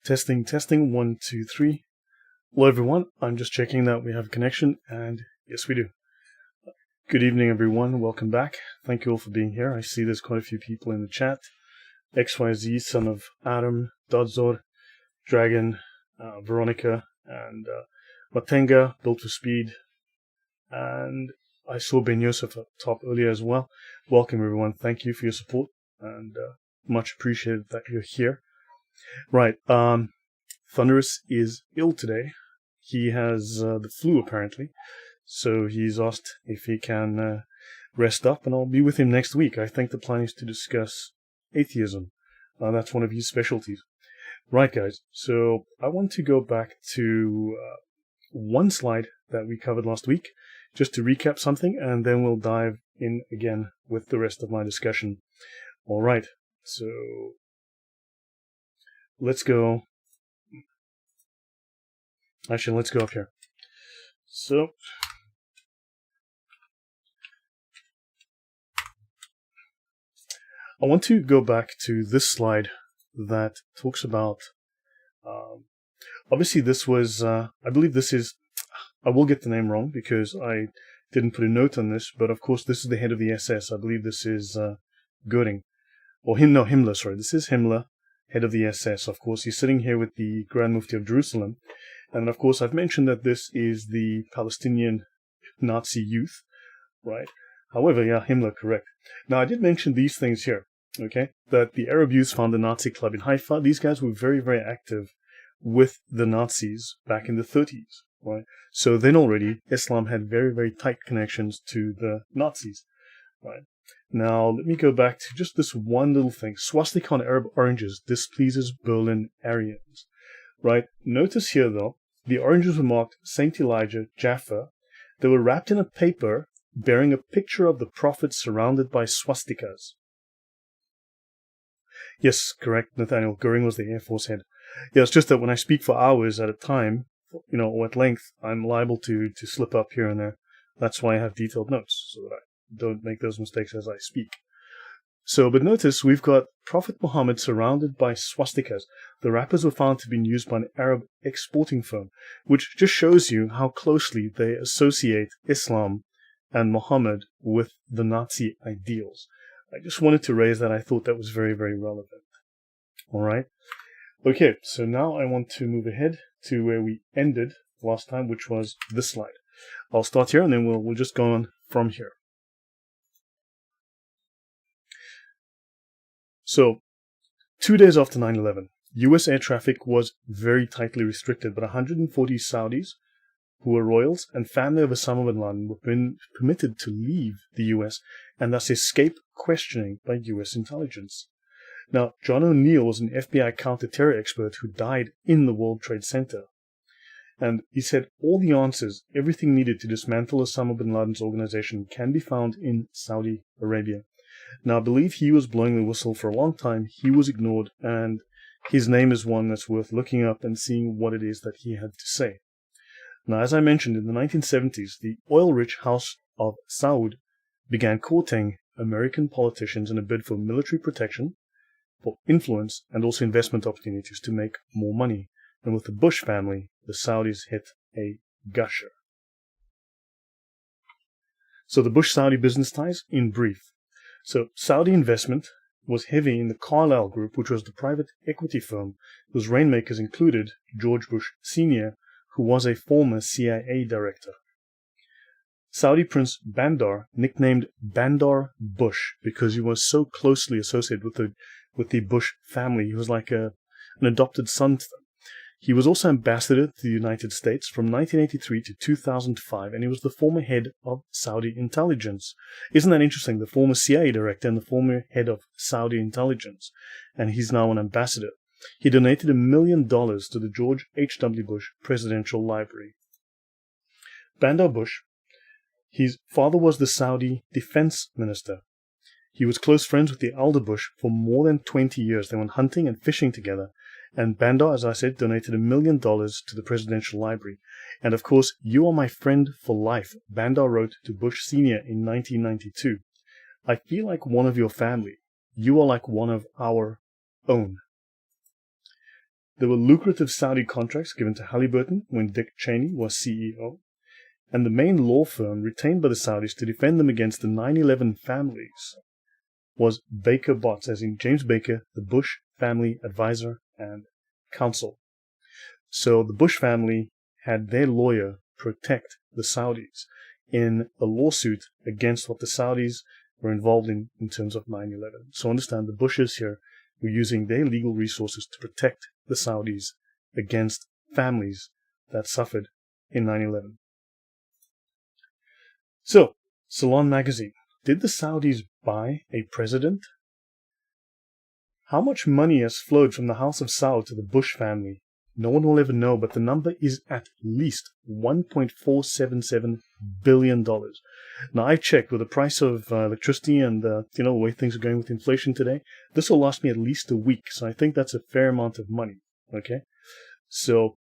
Testing, testing, 1, 2, 3. Hello everyone, I'm just checking that we have a connection, and yes we do. Good evening everyone, welcome back. Thank you all for being here. I see there's quite a few people in the chat. XYZ, son of Adam, Dodzor, Dragon, Veronica, and Matenga, Built for Speed, and I saw Ben Yosef up top earlier as well. Welcome everyone, thank you for your support, and much appreciated that you're here. Right, Thunderous is ill today. He has the flu apparently, so he's asked if he can rest up, and I'll be with him next week. I think the plan is to discuss atheism. That's one of his specialties. Right guys, so I want to go back to one slide that we covered last week, just to recap something, and then we'll dive in again with the rest of my discussion. Alright, so let's go. Actually, let's go up here. So, I want to go back to this slide that talks about, obviously this was, I believe this is, I will get the name wrong because I didn't put a note on this, but of course this is the head of the SS. I believe this is Göring, or Himmler, sorry, this is Himmler, head of the SS. Of course, he's sitting here with the Grand Mufti of Jerusalem. And of course, I've mentioned that this is the Palestinian Nazi youth, right? However, yeah, Himmler, correct. Now, I did mention these things here, okay? That the Arab youths found a Nazi club in Haifa. These guys were very, very active with the Nazis back in the 30s, right? So then already, Islam had very, very tight connections to the Nazis, right? Now, let me go back to just this one little thing. Swastika on Arab oranges displeases Berlin Aryans. Right, notice here though, the oranges were marked Saint Elijah, Jaffa. They were wrapped in a paper bearing a picture of the Prophet surrounded by swastikas. Yes, correct, Nathaniel. Göring was the Air Force head. Yeah, it's just that when I speak for hours at a time, you know, or at length, I'm liable to slip up here and there. That's why I have detailed notes, so that I don't make those mistakes as I speak. So, but notice we've got Prophet Muhammad surrounded by swastikas. The wrappers were found to be used by an Arab exporting firm, which just shows you how closely they associate Islam and Muhammad with the Nazi ideals. I just wanted to raise that. I thought that was very, very relevant. Alright. Okay, so now I want to move ahead to where we ended last time, which was this slide. I'll start here and then we'll just go on from here. So, 2 days after 9/11, US air traffic was very tightly restricted, but 140 Saudis, who were royals and family of Osama bin Laden, were permitted to leave the US and thus escape questioning by US intelligence. Now, John O'Neill was an FBI counter-terror expert who died in the World Trade Center. And he said all the answers, everything needed to dismantle Osama bin Laden's organization can be found in Saudi Arabia. Now, I believe he was blowing the whistle for a long time. He was ignored, and his name is one that's worth looking up and seeing what it is that he had to say. Now, as I mentioned, in the 1970s, the oil-rich House of Saud began courting American politicians in a bid for military protection, for influence, and also investment opportunities to make more money. And with the Bush family, the Saudis hit a gusher. So the Bush-Saudi business ties, in brief. So Saudi investment was heavy in the Carlyle Group, which was the private equity firm whose rainmakers included George Bush Sr., who was a former CIA director. Saudi Prince Bandar, nicknamed Bandar Bush because he was so closely associated with the Bush family. He was like an adopted son to them. He was also ambassador to the United States from 1983 to 2005, and he was the former head of Saudi intelligence. Isn't that interesting? The former CIA director and the former head of Saudi intelligence, and he's now an ambassador. He donated $1 million to the George H.W. Bush Presidential Library. Bandar Bush, his father was the Saudi defense minister. He was close friends with the elder Bush for more than 20 years. They went hunting and fishing together. And Bandar, as I said, donated $1 million to the Presidential Library. And of course, "You are my friend for life," Bandar wrote to Bush Sr. in 1992. "I feel like one of your family. You are like one of our own." There were lucrative Saudi contracts given to Halliburton when Dick Cheney was CEO, and the main law firm retained by the Saudis to defend them against the 9/11 families was Baker Botts, as in James Baker, the Bush family advisor and counsel. So the Bush family had their lawyer protect the Saudis in a lawsuit against what the Saudis were involved in terms of 9/11. So understand the Bushes here were using their legal resources to protect the Saudis against families that suffered in 9/11. So, Salon magazine. Did the Saudis buy a president? How much money has flowed from the House of Saud to the Bush family? No one will ever know, but the number is at least $1.477 billion. Now, I've checked with the price of electricity and the way things are going with inflation today. This will last me at least a week, so I think that's a fair amount of money. Okay, so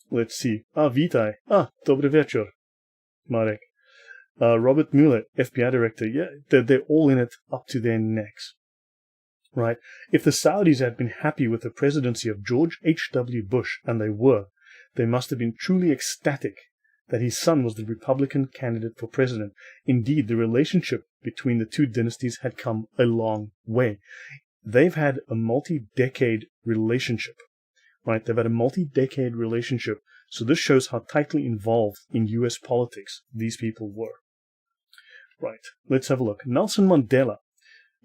let's see. Vitaj. Dobry wieczór, Marek. Robert Mueller, FBI director. Yeah, they're all in it up to their necks. Right? If the Saudis had been happy with the presidency of George H.W. Bush, and they were, they must have been truly ecstatic that his son was the Republican candidate for president. Indeed, the relationship between the two dynasties had come a long way. They've had a multi-decade relationship. Right? They've had a multi-decade relationship. So this shows how tightly involved in U.S. politics these people were. Right. Let's have a look. Nelson Mandela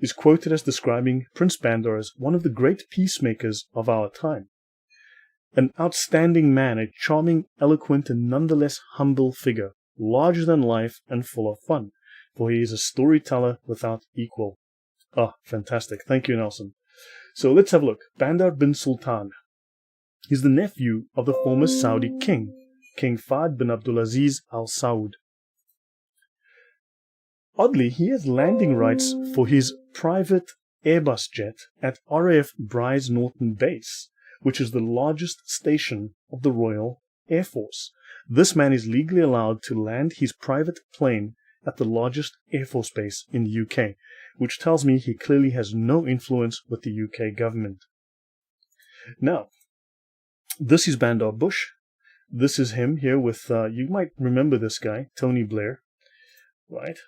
is quoted as describing Prince Bandar as one of the great peacemakers of our time. An outstanding man, a charming, eloquent, and nonetheless humble figure, larger than life and full of fun, for he is a storyteller without equal. Fantastic. Thank you, Nelson. So let's have a look. Bandar bin Sultan. He's the nephew of the former Saudi king, King Fahd bin Abdulaziz Al Saud. Oddly, he has landing rights for his private Airbus jet at RAF Brize Norton Base, which is the largest station of the Royal Air Force. This man is legally allowed to land his private plane at the largest Air Force base in the UK, which tells me he clearly has no influence with the UK government. Now, this is Bandar Bush. This is him here with, you might remember this guy, Tony Blair, right?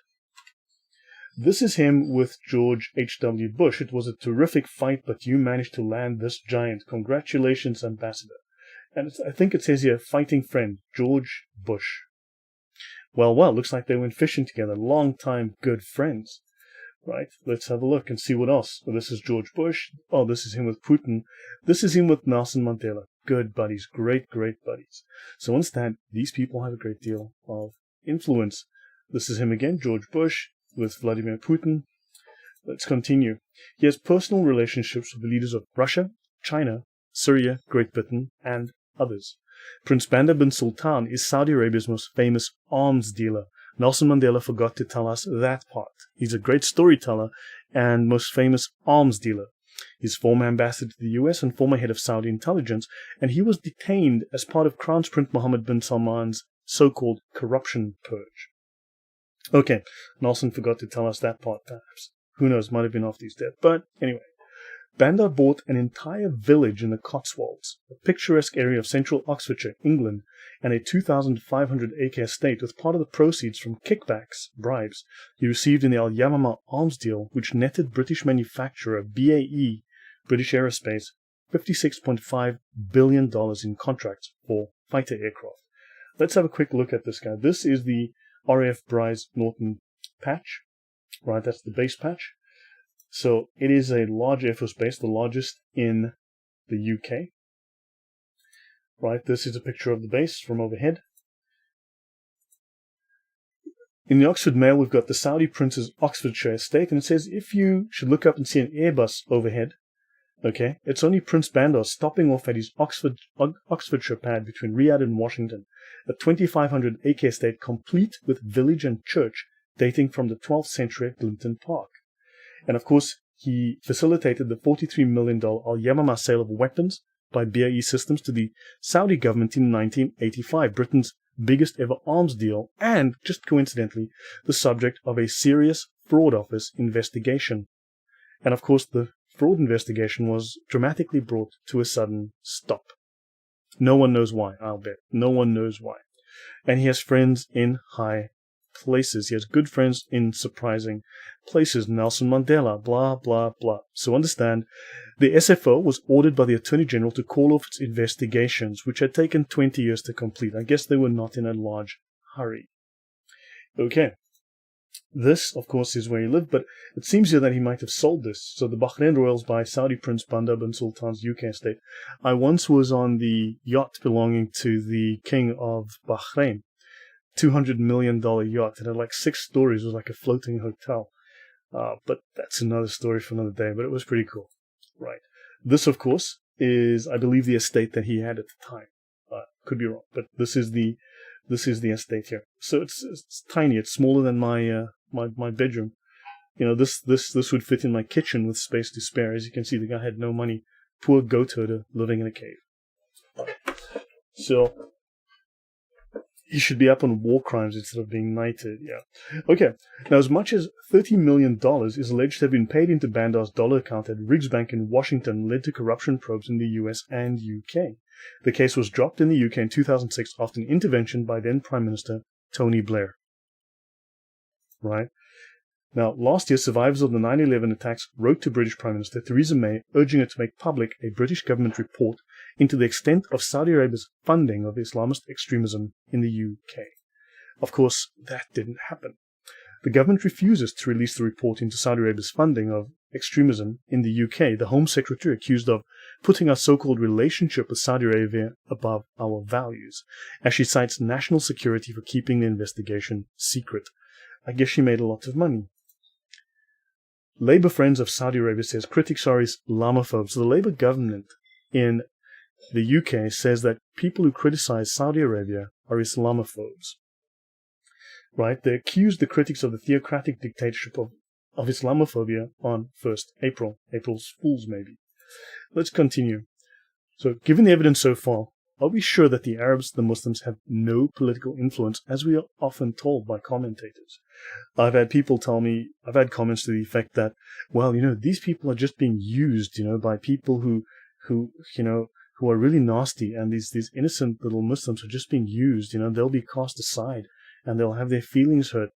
This is him with George H.W. Bush. It was a terrific fight, but you managed to land this giant. Congratulations, Ambassador. And I think it says here, fighting friend, George Bush. Well, looks like they went fishing together. Long time good friends. Right, let's have a look and see what else. Well, this is George Bush. This is him with Putin. This is him with Nelson Mandela. Good buddies, great buddies. So understand, these people have a great deal of influence. This is him again, George Bush, with Vladimir Putin. Let's continue. He has personal relationships with the leaders of Russia, China, Syria, Great Britain, and others. Prince Bandar bin Sultan is Saudi Arabia's most famous arms dealer. Nelson Mandela forgot to tell us that part. He's a great storyteller and most famous arms dealer. He's former ambassador to the US and former head of Saudi intelligence, and he was detained as part of Crown Prince Mohammed bin Salman's so-called corruption purge. Okay, Nelson forgot to tell us that part, perhaps. Who knows, might have been after he's dead. But anyway, Bandar bought an entire village in the Cotswolds, a picturesque area of central Oxfordshire, England, and a 2,500-acre estate with part of the proceeds from kickbacks, bribes, he received in the Al Yamama arms deal, which netted British manufacturer BAE, British Aerospace, $56.5 billion in contracts for fighter aircraft. Let's have a quick look at this guy. This is the RAF Brize Norton patch, right? That's the base patch. So it is a large Air Force base, the largest in the UK. Right, this is a picture of the base from overhead. In the Oxford Mail, we've got the Saudi Prince's Oxfordshire estate, and it says if you should look up and see an Airbus overhead, okay, it's only Prince Bandar stopping off at his Oxfordshire pad between Riyadh and Washington, a 2,500-acre estate complete with village and church dating from the 12th century at Glimpton Park. And of course, he facilitated the $43 million Al Yamama sale of weapons by BAE Systems to the Saudi government in 1985, Britain's biggest ever arms deal, and, just coincidentally, the subject of a serious fraud office investigation. And of course, the fraud investigation was dramatically brought to a sudden stop. No one knows why, I'll bet. No one knows why. And he has friends in high places. He has good friends in surprising places. Nelson Mandela, blah, blah, blah. So understand, the SFO was ordered by the Attorney General to call off its investigations, which had taken 20 years to complete. I guess they were not in a large hurry. Okay. This, of course, is where he lived, but it seems here that he might have sold this. So the Bahrain Royals by Saudi Prince Bandar bin Sultan's UK estate. I once was on the yacht belonging to the King of Bahrain. $200 million yacht. It had like 6 stories. It was like a floating hotel. But that's another story for another day, but it was pretty cool. Right. This, of course, is, I believe, the estate that he had at the time. Could be wrong, but this is the estate here. So it's tiny. It's smaller than my my bedroom. You know, this would fit in my kitchen with space to spare. As you can see, the guy had no money. Poor goat herder living in a cave. So he should be up on war crimes instead of being knighted. Yeah. Okay. Now, as much as $30 million is alleged to have been paid into Bandar's dollar account at Riggs Bank in Washington, led to corruption probes in the US and UK. The case was dropped in the UK in 2006 after an intervention by then Prime Minister Tony Blair. Right? Now, last year, survivors of the 9/11 attacks wrote to British Prime Minister Theresa May, urging her to make public a British government report into the extent of Saudi Arabia's funding of Islamist extremism in the UK. Of course, that didn't happen. The government refuses to release the report into Saudi Arabia's funding of extremism in the UK, the Home Secretary accused of putting our so-called relationship with Saudi Arabia above our values, as she cites national security for keeping the investigation secret. I guess she made a lot of money. Labour Friends of Saudi Arabia says critics are Islamophobes. So the Labour government in the UK says that people who criticize Saudi Arabia are Islamophobes. Right? They accused the critics of the theocratic dictatorship of Islamophobia on 1st April. April's Fools, maybe. Let's continue. So, given the evidence so far, are we sure that the Arabs, the Muslims, have no political influence, as we are often told by commentators? I've had people tell me, I've had comments to the effect that, well, these people are just being used, by people who are really nasty, and these innocent little Muslims are just being used, they'll be cast aside, and they'll have their feelings hurt.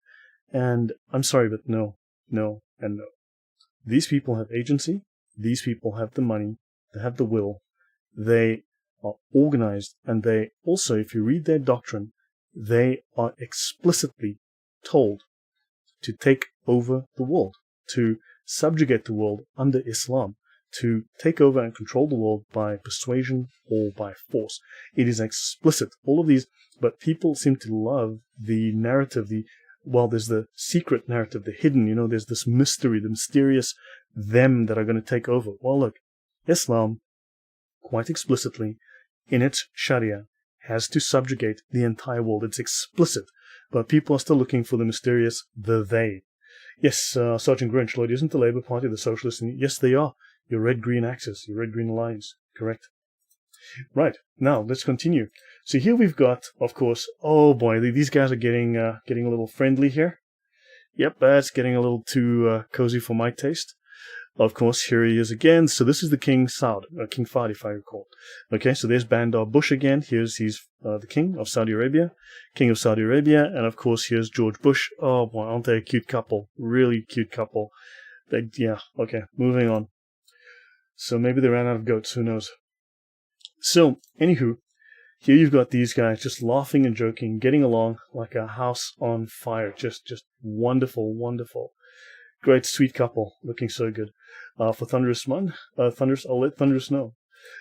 And I'm sorry, but no, and no. These people have agency, these people have the money, they have the will, they are organized, and they also, if you read their doctrine, they are explicitly told to take over the world, to subjugate the world under Islam, to take over and control the world by persuasion or by force. It is explicit, all of these, but people seem to love the narrative, there's the secret narrative, the hidden, there's this mystery, the mysterious them that are going to take over. Well, look, Islam, quite explicitly, in its Sharia, has to subjugate the entire world. It's explicit, but people are still looking for the mysterious they. Yes, Sergeant Grinch, Lloyd, isn't the Labour Party the socialists? Yes, they are. Your red-green axis, your red-green alliance, correct? Right, now let's continue. So here we've got, of course, oh boy, these guys are getting a little friendly here. Yep, that's getting a little too cozy for my taste. Of course, here he is again. So this is the King Saud, King Fahd, if I recall. Okay, so there's Bandar Bush again. He's the King of Saudi Arabia, and of course here's George Bush. Oh boy, aren't they a cute couple? Really cute couple. Yeah, okay, moving on. So maybe they ran out of goats, who knows? So, anywho, here you've got these guys just laughing and joking, getting along like a house on fire. Just wonderful, wonderful. Great, sweet couple, looking so good. For Thunderous One, I'll let Thunderous know.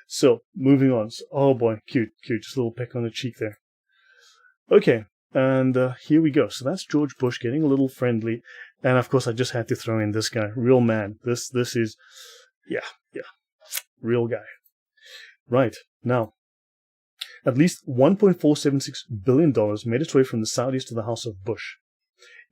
So, moving on. So, oh boy, cute, just a little peck on the cheek there. Okay, and here we go. So that's George Bush getting a little friendly, and of course I just had to throw in this guy, real man. This is, yeah, real guy. Right, now, at least $1.476 billion made its way from the Saudis to the House of Bush.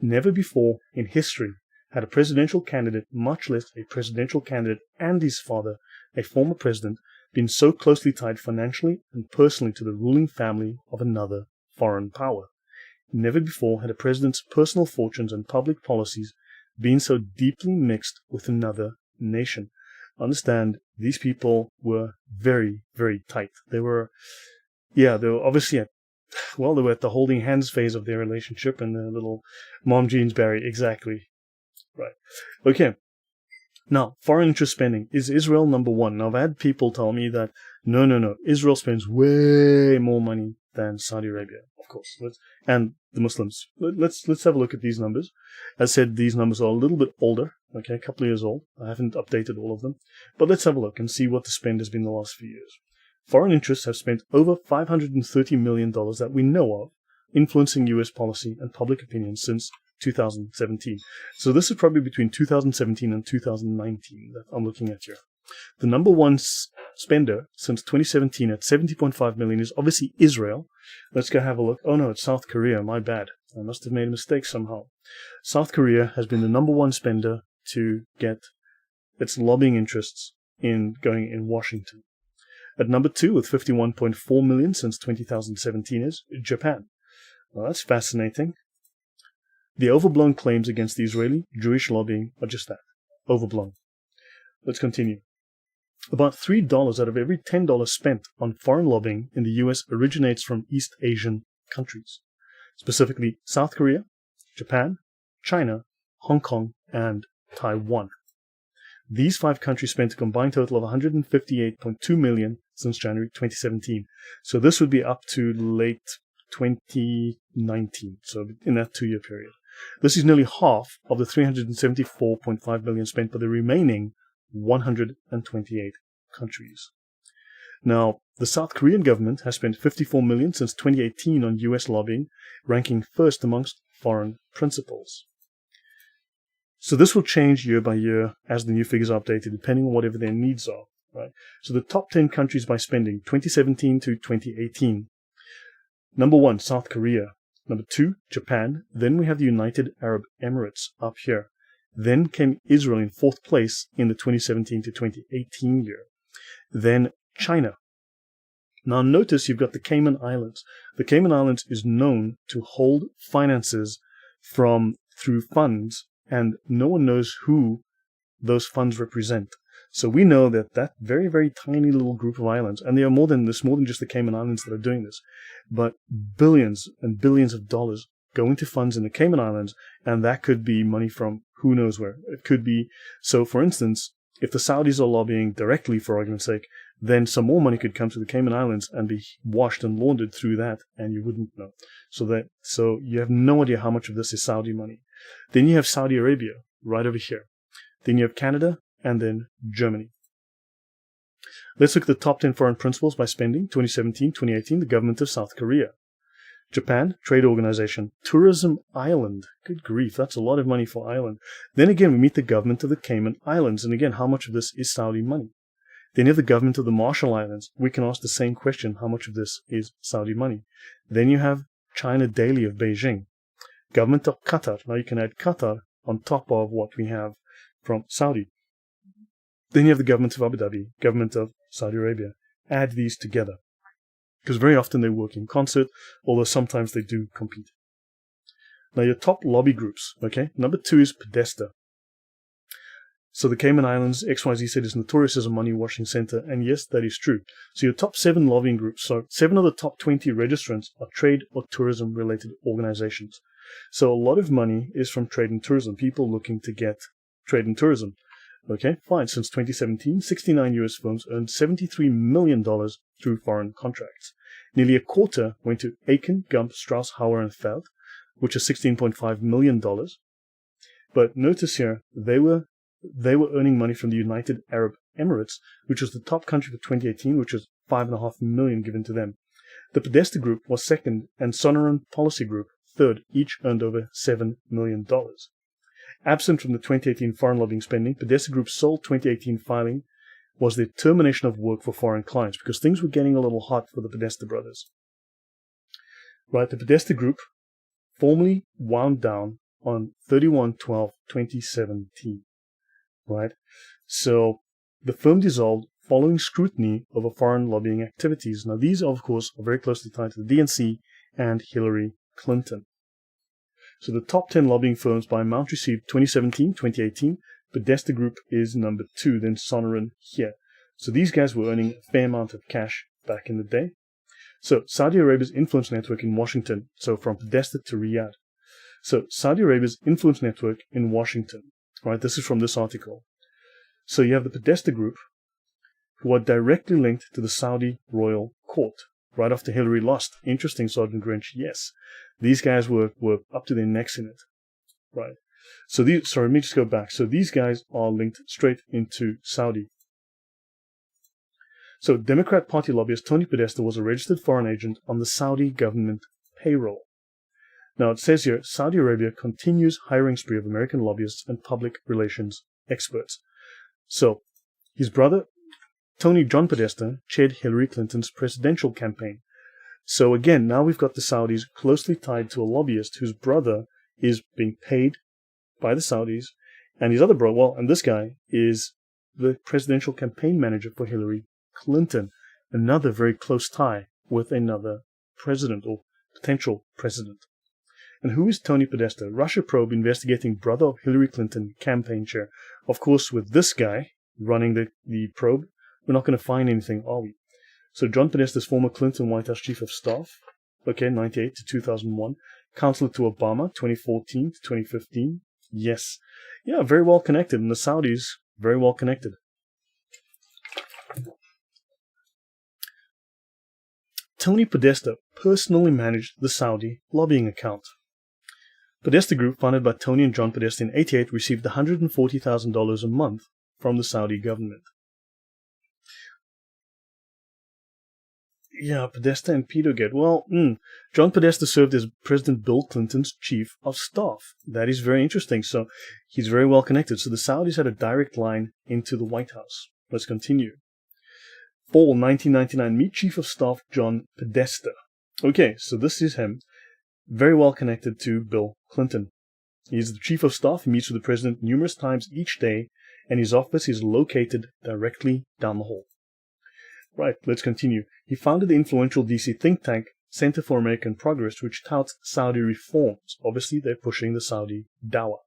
Never before in history had a presidential candidate, much less a presidential candidate and his father, a former president, been so closely tied financially and personally to the ruling family of another foreign power. Never before had a president's personal fortunes and public policies been so deeply mixed with another nation. understand these people were very, very tight. They were obviously they were at the holding hands phase of their relationship and the little mom jeans Barry. Exactly. Right. Okay. Now, foreign interest spending. Is Israel number one? Now, I've had people tell me that no. Israel spends way more money than Saudi Arabia, of course. And the Muslims. Let's have a look at these numbers. As said, these numbers are a little bit older. Okay, a couple of years old. I haven't updated all of them. But let's have a look and see what the spend has been the last few years. Foreign interests have spent over $530 million that we know of, influencing U.S. policy and public opinion since 2017. So this is probably between 2017 and 2019 that I'm looking at here. The number one spender since 2017 at $70.5 million is obviously Israel. Let's go have a look. Oh no, it's South Korea. My bad. I must have made a mistake somehow. South Korea has been the number one spender to get its lobbying interests going in Washington. At number two, with $51.4 million since 2017, is Japan. Well, that's fascinating. The overblown claims against the Israeli Jewish lobbying are just that, overblown. Let's continue. About $3 out of every $10 spent on foreign lobbying in the U.S. originates from East Asian countries, specifically South Korea, Japan, China, Hong Kong, and Taiwan. These 5 countries spent a combined total of $158.2 million since January 2017. So this would be up to late 2019, so in that 2-year period. This is nearly half of the $374.5 million spent by the remaining 128 countries. Now, the South Korean government has spent $54 million since 2018 on U.S. lobbying, ranking first amongst foreign principals. So this will change year by year as the new figures are updated, depending on whatever their needs are. Right? So the top 10 countries by spending, 2017 to 2018. Number 1, South Korea. Number 2, Japan. Then we have the United Arab Emirates up here. Then came Israel in 4th place in the 2017 to 2018 year. Then China. Now notice you've got the Cayman Islands. The Cayman Islands is known to hold finances through funds, and no one knows who those funds represent. So we know that very, very tiny little group of islands, and there are more than just the Cayman Islands that are doing this, but billions and billions of dollars go into funds in the Cayman Islands, and that could be money from who knows where. It could be, so for instance, if the Saudis are lobbying directly, for argument's sake, then some more money could come to the Cayman Islands and be washed and laundered through that, and you wouldn't know. So you have no idea how much of this is Saudi money. Then you have Saudi Arabia, right over here. Then you have Canada, and then Germany. Let's look at the top 10 foreign principals by spending. 2017, 2018, the government of South Korea. Japan, trade organization. Tourism island. Good grief, that's a lot of money for island. Then again, we meet the government of the Cayman Islands. And again, how much of this is Saudi money? Then you have the government of the Marshall Islands. We can ask the same question, how much of this is Saudi money? Then you have China Daily of Beijing. Government of Qatar. Now you can add Qatar on top of what we have from Saudi. Then you have the government of Abu Dhabi, government of Saudi Arabia. Add these together, because very often they work in concert, although sometimes they do compete. Now your top lobby groups, okay? Number 2 is Podesta. So the Cayman Islands, XYZ said, is notorious as a money washing center, and yes, that is true. So your top 7 lobbying groups, so 7 of the top 20 registrants are trade or tourism related organizations. So a lot of money is from trade and tourism, people looking to get trade and tourism. Okay, fine. Since 2017, 69 U.S. firms earned $73 million through foreign contracts. Nearly a quarter went to Aiken, Gump, Strauss, Hauer, and Feld, which is $16.5 million. But notice here, they were earning money from the United Arab Emirates, which was the top country for 2018, which was $5.5 million given to them. The Podesta Group was second, and Sonoran Policy Group third. Each earned over $7 million. Absent from the 2018 foreign lobbying spending, Podesta Group's sole 2018 filing was the termination of work for foreign clients, because things were getting a little hot for the Podesta brothers. Right, the Podesta Group formally wound down on 31/12/2017. Right, so the firm dissolved following scrutiny over foreign lobbying activities. Now these, of course, are very closely tied to the DNC and Hillary Clinton. So the top 10 lobbying firms by amount received 2017, 2018, Podesta Group is number 2, then Sonoran here. So these guys were earning a fair amount of cash back in the day. So Saudi Arabia's influence network in Washington, so from Podesta to Riyadh. So Saudi Arabia's influence network in Washington, right? This is from this article. So you have the Podesta Group, who are directly linked to the Saudi royal court, right after Hillary lost. Interesting, Sergeant Grinch. Yes, these guys were up to their necks in it, right? So let me just go back. So these guys are linked straight into Saudi. So Democrat Party lobbyist Tony Podesta was a registered foreign agent on the Saudi government payroll. Now it says here, Saudi Arabia continues hiring spree of American lobbyists and public relations experts. So his brother, Tony John Podesta, chaired Hillary Clinton's presidential campaign. So again, now we've got the Saudis closely tied to a lobbyist whose brother is being paid by the Saudis, and his other brother, well, and this guy is the presidential campaign manager for Hillary Clinton, another very close tie with another president or potential president. And who is Tony Podesta? Russia probe investigating brother of Hillary Clinton campaign chair. Of course, with this guy running the probe, we're not going to find anything, are we? So John Podesta's former Clinton White House chief of staff, 98 to 2001, counselor to Obama, 2014 to 2015. Yes. Yeah, very well connected. And the Saudis, very well connected. Tony Podesta personally managed the Saudi lobbying account. Podesta Group, founded by Tony and John Podesta in 1988, received $140,000 a month from the Saudi government. Yeah, Podesta and Pedogate. Well, John Podesta served as President Bill Clinton's chief of staff. That is very interesting. So he's very well connected. So the Saudis had a direct line into the White House. Let's continue. Fall 1999, meet Chief of Staff John Podesta. Okay, so this is him. Very well connected to Bill Clinton. He's the Chief of Staff. He meets with the President numerous times each day, and his office is located directly down the hall. Right, let's continue. He founded the influential DC think tank Center for American Progress, which touts Saudi reforms. Obviously, they're pushing the Saudi dawah.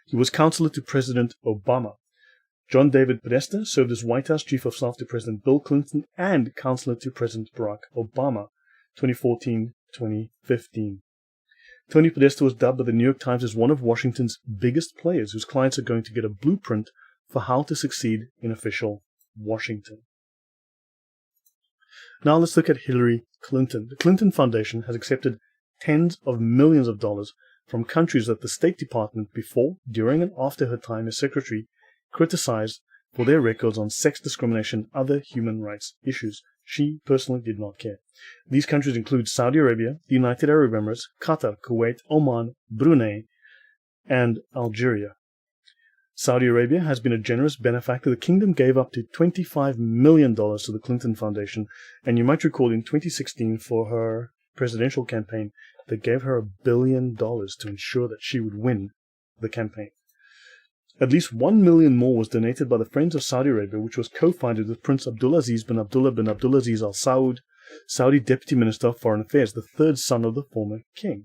He was counselor to President Obama. John David Podesta served as White House Chief of Staff to President Bill Clinton and counselor to President Barack Obama, 2014-2015. Tony Podesta was dubbed by the New York Times as one of Washington's biggest players whose clients are going to get a blueprint for how to succeed in official Washington. Now let's look at Hillary Clinton. The Clinton Foundation has accepted tens of millions of dollars from countries that the State Department before, during, and after her time as secretary criticized for their records on sex discrimination and other human rights issues. She personally did not care. These countries include Saudi Arabia, the United Arab Emirates, Qatar, Kuwait, Oman, Brunei, and Algeria. Saudi Arabia has been a generous benefactor. The kingdom gave up to $25 million to the Clinton Foundation, and you might recall in 2016 for her presidential campaign, they gave her $1 billion to ensure that she would win the campaign. At least $1 million more was donated by the Friends of Saudi Arabia, which was co-founded with Prince Abdulaziz bin Abdulaziz Al Saud, Saudi Deputy Minister of Foreign Affairs, the third son of the former king.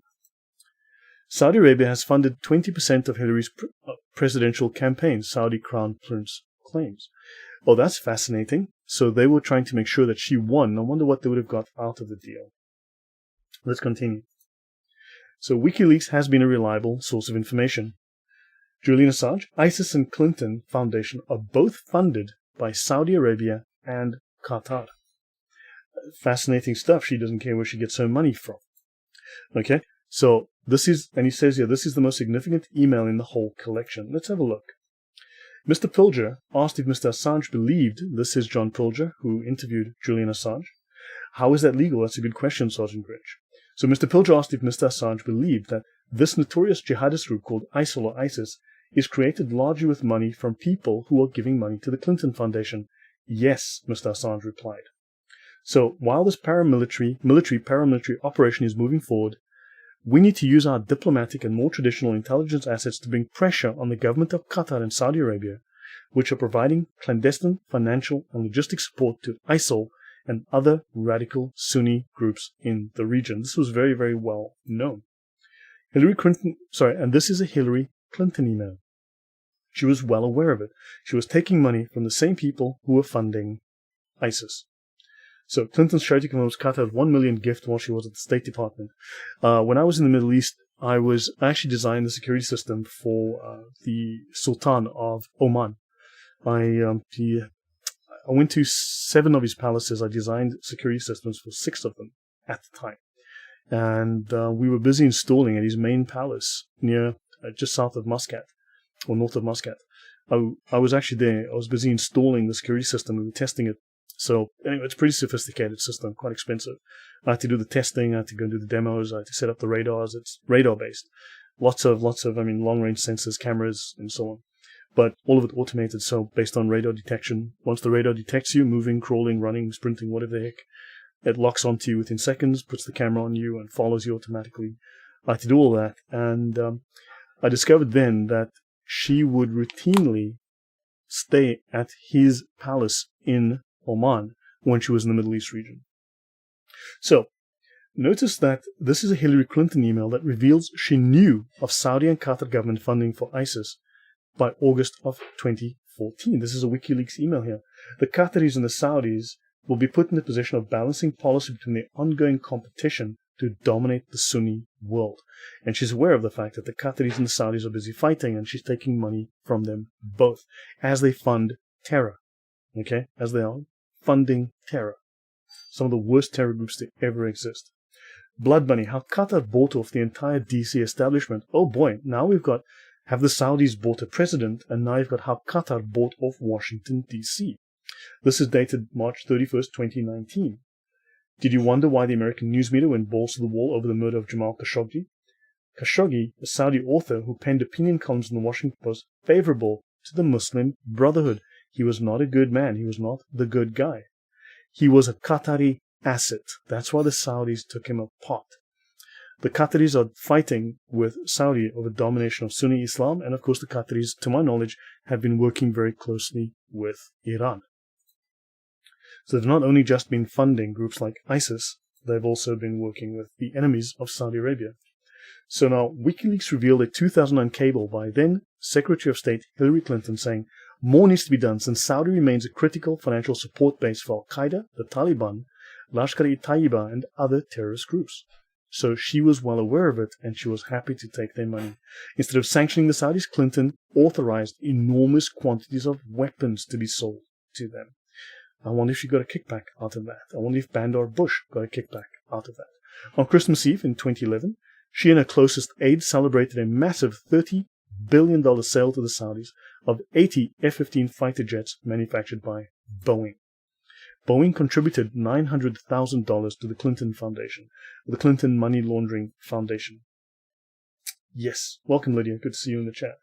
Saudi Arabia has funded 20% of Hillary's presidential campaign, Saudi Crown Prince claims. Oh, that's fascinating. So they were trying to make sure that she won. I wonder what they would have got out of the deal. Let's continue. So WikiLeaks has been a reliable source of information. Julian Assange, ISIS and Clinton Foundation are both funded by Saudi Arabia and Qatar. Fascinating stuff. She doesn't care where she gets her money from. Okay, so this is, and he says here, this is the most significant email in the whole collection. Let's have a look. Mr. Pilger asked if Mr. Assange believed, this is John Pilger, who interviewed Julian Assange. How is that legal? That's a good question, Sergeant Grinch. So Mr. Pilger asked if Mr. Assange believed that this notorious jihadist group called ISIL or ISIS is created largely with money from people who are giving money to the Clinton Foundation. Yes, Mr. Assange replied. So while this paramilitary operation is moving forward, we need to use our diplomatic and more traditional intelligence assets to bring pressure on the government of Qatar and Saudi Arabia, which are providing clandestine financial and logistic support to ISIL and other radical Sunni groups in the region. This was very, very well known. And this is a Hillary Clinton email. She was well aware of it. She was taking money from the same people who were funding ISIS. So Clinton's charity was cut out $1 million gift while she was at the State Department. When I was in the Middle East, I actually designed the security system for the Sultan of Oman. I went to 7 of his palaces. I designed security systems for 6 of them at the time. And we were busy installing at his main palace near, just south of Muscat, or north of Muscat. I was actually there. I was busy installing the security system. We were testing it. So anyway, it's a pretty sophisticated system, quite expensive. I had to do the testing. I had to go and do the demos. I had to set up the radars. It's radar-based. Lots of, long-range sensors, cameras, and so on. But all of it automated, so based on radar detection. Once the radar detects you, moving, crawling, running, sprinting, whatever the heck, it locks onto you within seconds, puts the camera on you, and follows you automatically. I had to do all that, and I discovered then that she would routinely stay at his palace in Oman when she was in the Middle East region. So, notice that this is a Hillary Clinton email that reveals she knew of Saudi and Qatar government funding for ISIS by August of 2014. This is a WikiLeaks email here. The Qataris and the Saudis will be put in the position of balancing policy between the ongoing competition to dominate the Sunni world. And she's aware of the fact that the Qataris and the Saudis are busy fighting, and she's taking money from them both as they fund terror. Okay? As they are funding terror. Some of the worst terror groups to ever exist. Blood money, how Qatar bought off the entire DC establishment. Oh boy, now have the Saudis bought a president, and now you've got how Qatar bought off Washington, D.C. This is dated March 31st, 2019. Did you wonder why the American news media went balls to the wall over the murder of Jamal Khashoggi? Khashoggi, a Saudi author who penned opinion columns in the Washington Post favorable to the Muslim Brotherhood. He was not a good man. He was not the good guy. He was a Qatari asset. That's why the Saudis took him apart. The Qataris are fighting with Saudi over domination of Sunni Islam, and of course the Qataris, to my knowledge, have been working very closely with Iran. So they've not only just been funding groups like ISIS, they've also been working with the enemies of Saudi Arabia. So now WikiLeaks revealed a 2009 cable by then Secretary of State Hillary Clinton saying, more needs to be done since Saudi remains a critical financial support base for Al-Qaeda, the Taliban, Lashkar-e-Taiba, and other terrorist groups. So she was well aware of it, and she was happy to take their money. Instead of sanctioning the Saudis, Clinton authorized enormous quantities of weapons to be sold to them. I wonder if she got a kickback out of that. I wonder if Bandar Bush got a kickback out of that. On Christmas Eve in 2011, she and her closest aides celebrated a massive $30 billion sale to the Saudis of 80 F-15 fighter jets manufactured by Boeing. Boeing contributed $900,000 to the Clinton Foundation, the Clinton Money Laundering Foundation. Yes, welcome Lydia, good to see you in the chat.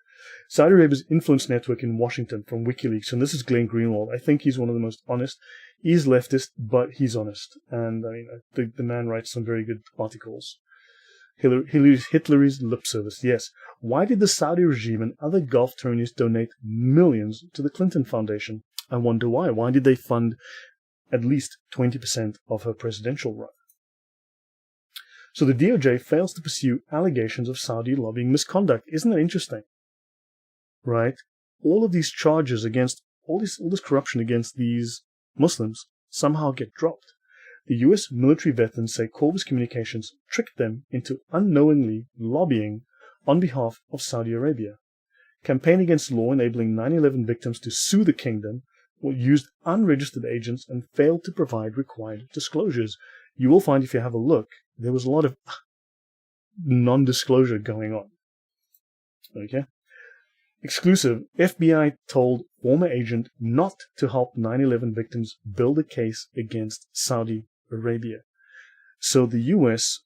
Saudi Arabia's influence network in Washington from WikiLeaks, and this is Glenn Greenwald. I think he's one of the most honest. He's leftist, but he's honest. And I mean, the man writes some very good articles. Hitler's lip service, yes. Why did the Saudi regime and other Gulf tyrannies donate millions to the Clinton Foundation? I wonder why. Why did they fund at least 20% of her presidential run? So the DOJ fails to pursue allegations of Saudi lobbying misconduct. Isn't that interesting? Right? All of these charges against, all this corruption against these Muslims somehow get dropped. The U.S. military veterans say Corvus Communications tricked them into unknowingly lobbying on behalf of Saudi Arabia. Campaign against law enabling 9/11 victims to sue the kingdom used unregistered agents and failed to provide required disclosures. You will find if you have a look, there was a lot of non-disclosure going on. Okay? Exclusive, FBI told former agent not to help 9/11 victims build a case against Saudi Arabia. So the U.S.,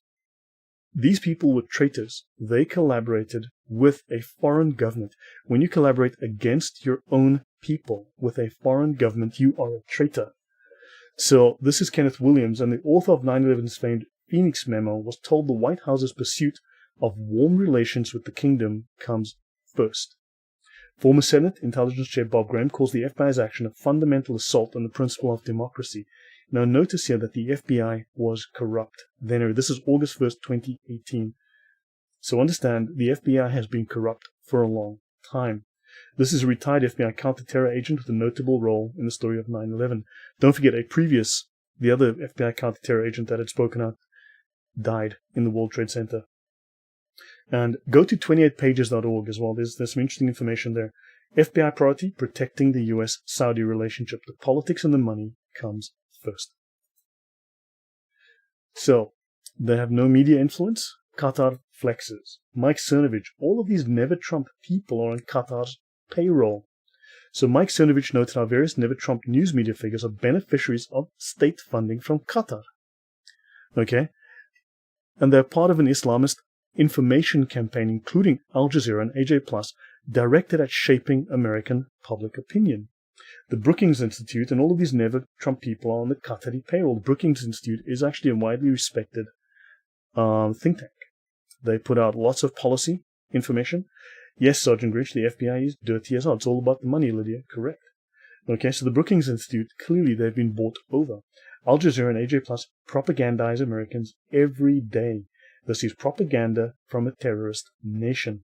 these people were traitors. They collaborated with a foreign government. When you collaborate against your own people with a foreign government, you are a traitor. So this is Kenneth Williams, and the author of 9/11's famed Phoenix Memo was told the White House's pursuit of warm relations with the kingdom comes first. Former Senate Intelligence Chair Bob Graham calls the FBI's action a fundamental assault on the principle of democracy. Now notice here that the FBI was corrupt. Then this is August 1st, 2018. So understand, the FBI has been corrupt for a long time. This is a retired FBI counter-terror agent with a notable role in the story of 9/11. Don't forget, the other FBI counter-terror agent that had spoken out died in the World Trade Center. And go to 28pages.org as well. There's some interesting information there. FBI priority, protecting the U.S.-Saudi relationship. The politics and the money comes first. So, they have no media influence. Qatar flexes. Mike Cernovich, all of these never-Trump people are on Qatar's payroll. So Mike Cernovich noted how various never-Trump news media figures are beneficiaries of state funding from Qatar. Okay? And they're part of an Islamist information campaign, including Al Jazeera and AJ Plus, directed at shaping American public opinion. The Brookings Institute and all of these never-Trump people are on the Qatari payroll. The Brookings Institute is actually a widely respected think tank. They put out lots of policy information. Yes, Sergeant Rich, the FBI is dirty as hell. It's all about the money, Lydia. Correct. Okay, so the Brookings Institute, clearly they've been bought over. Al Jazeera and AJ Plus propagandize Americans every day. This is propaganda from a terrorist nation.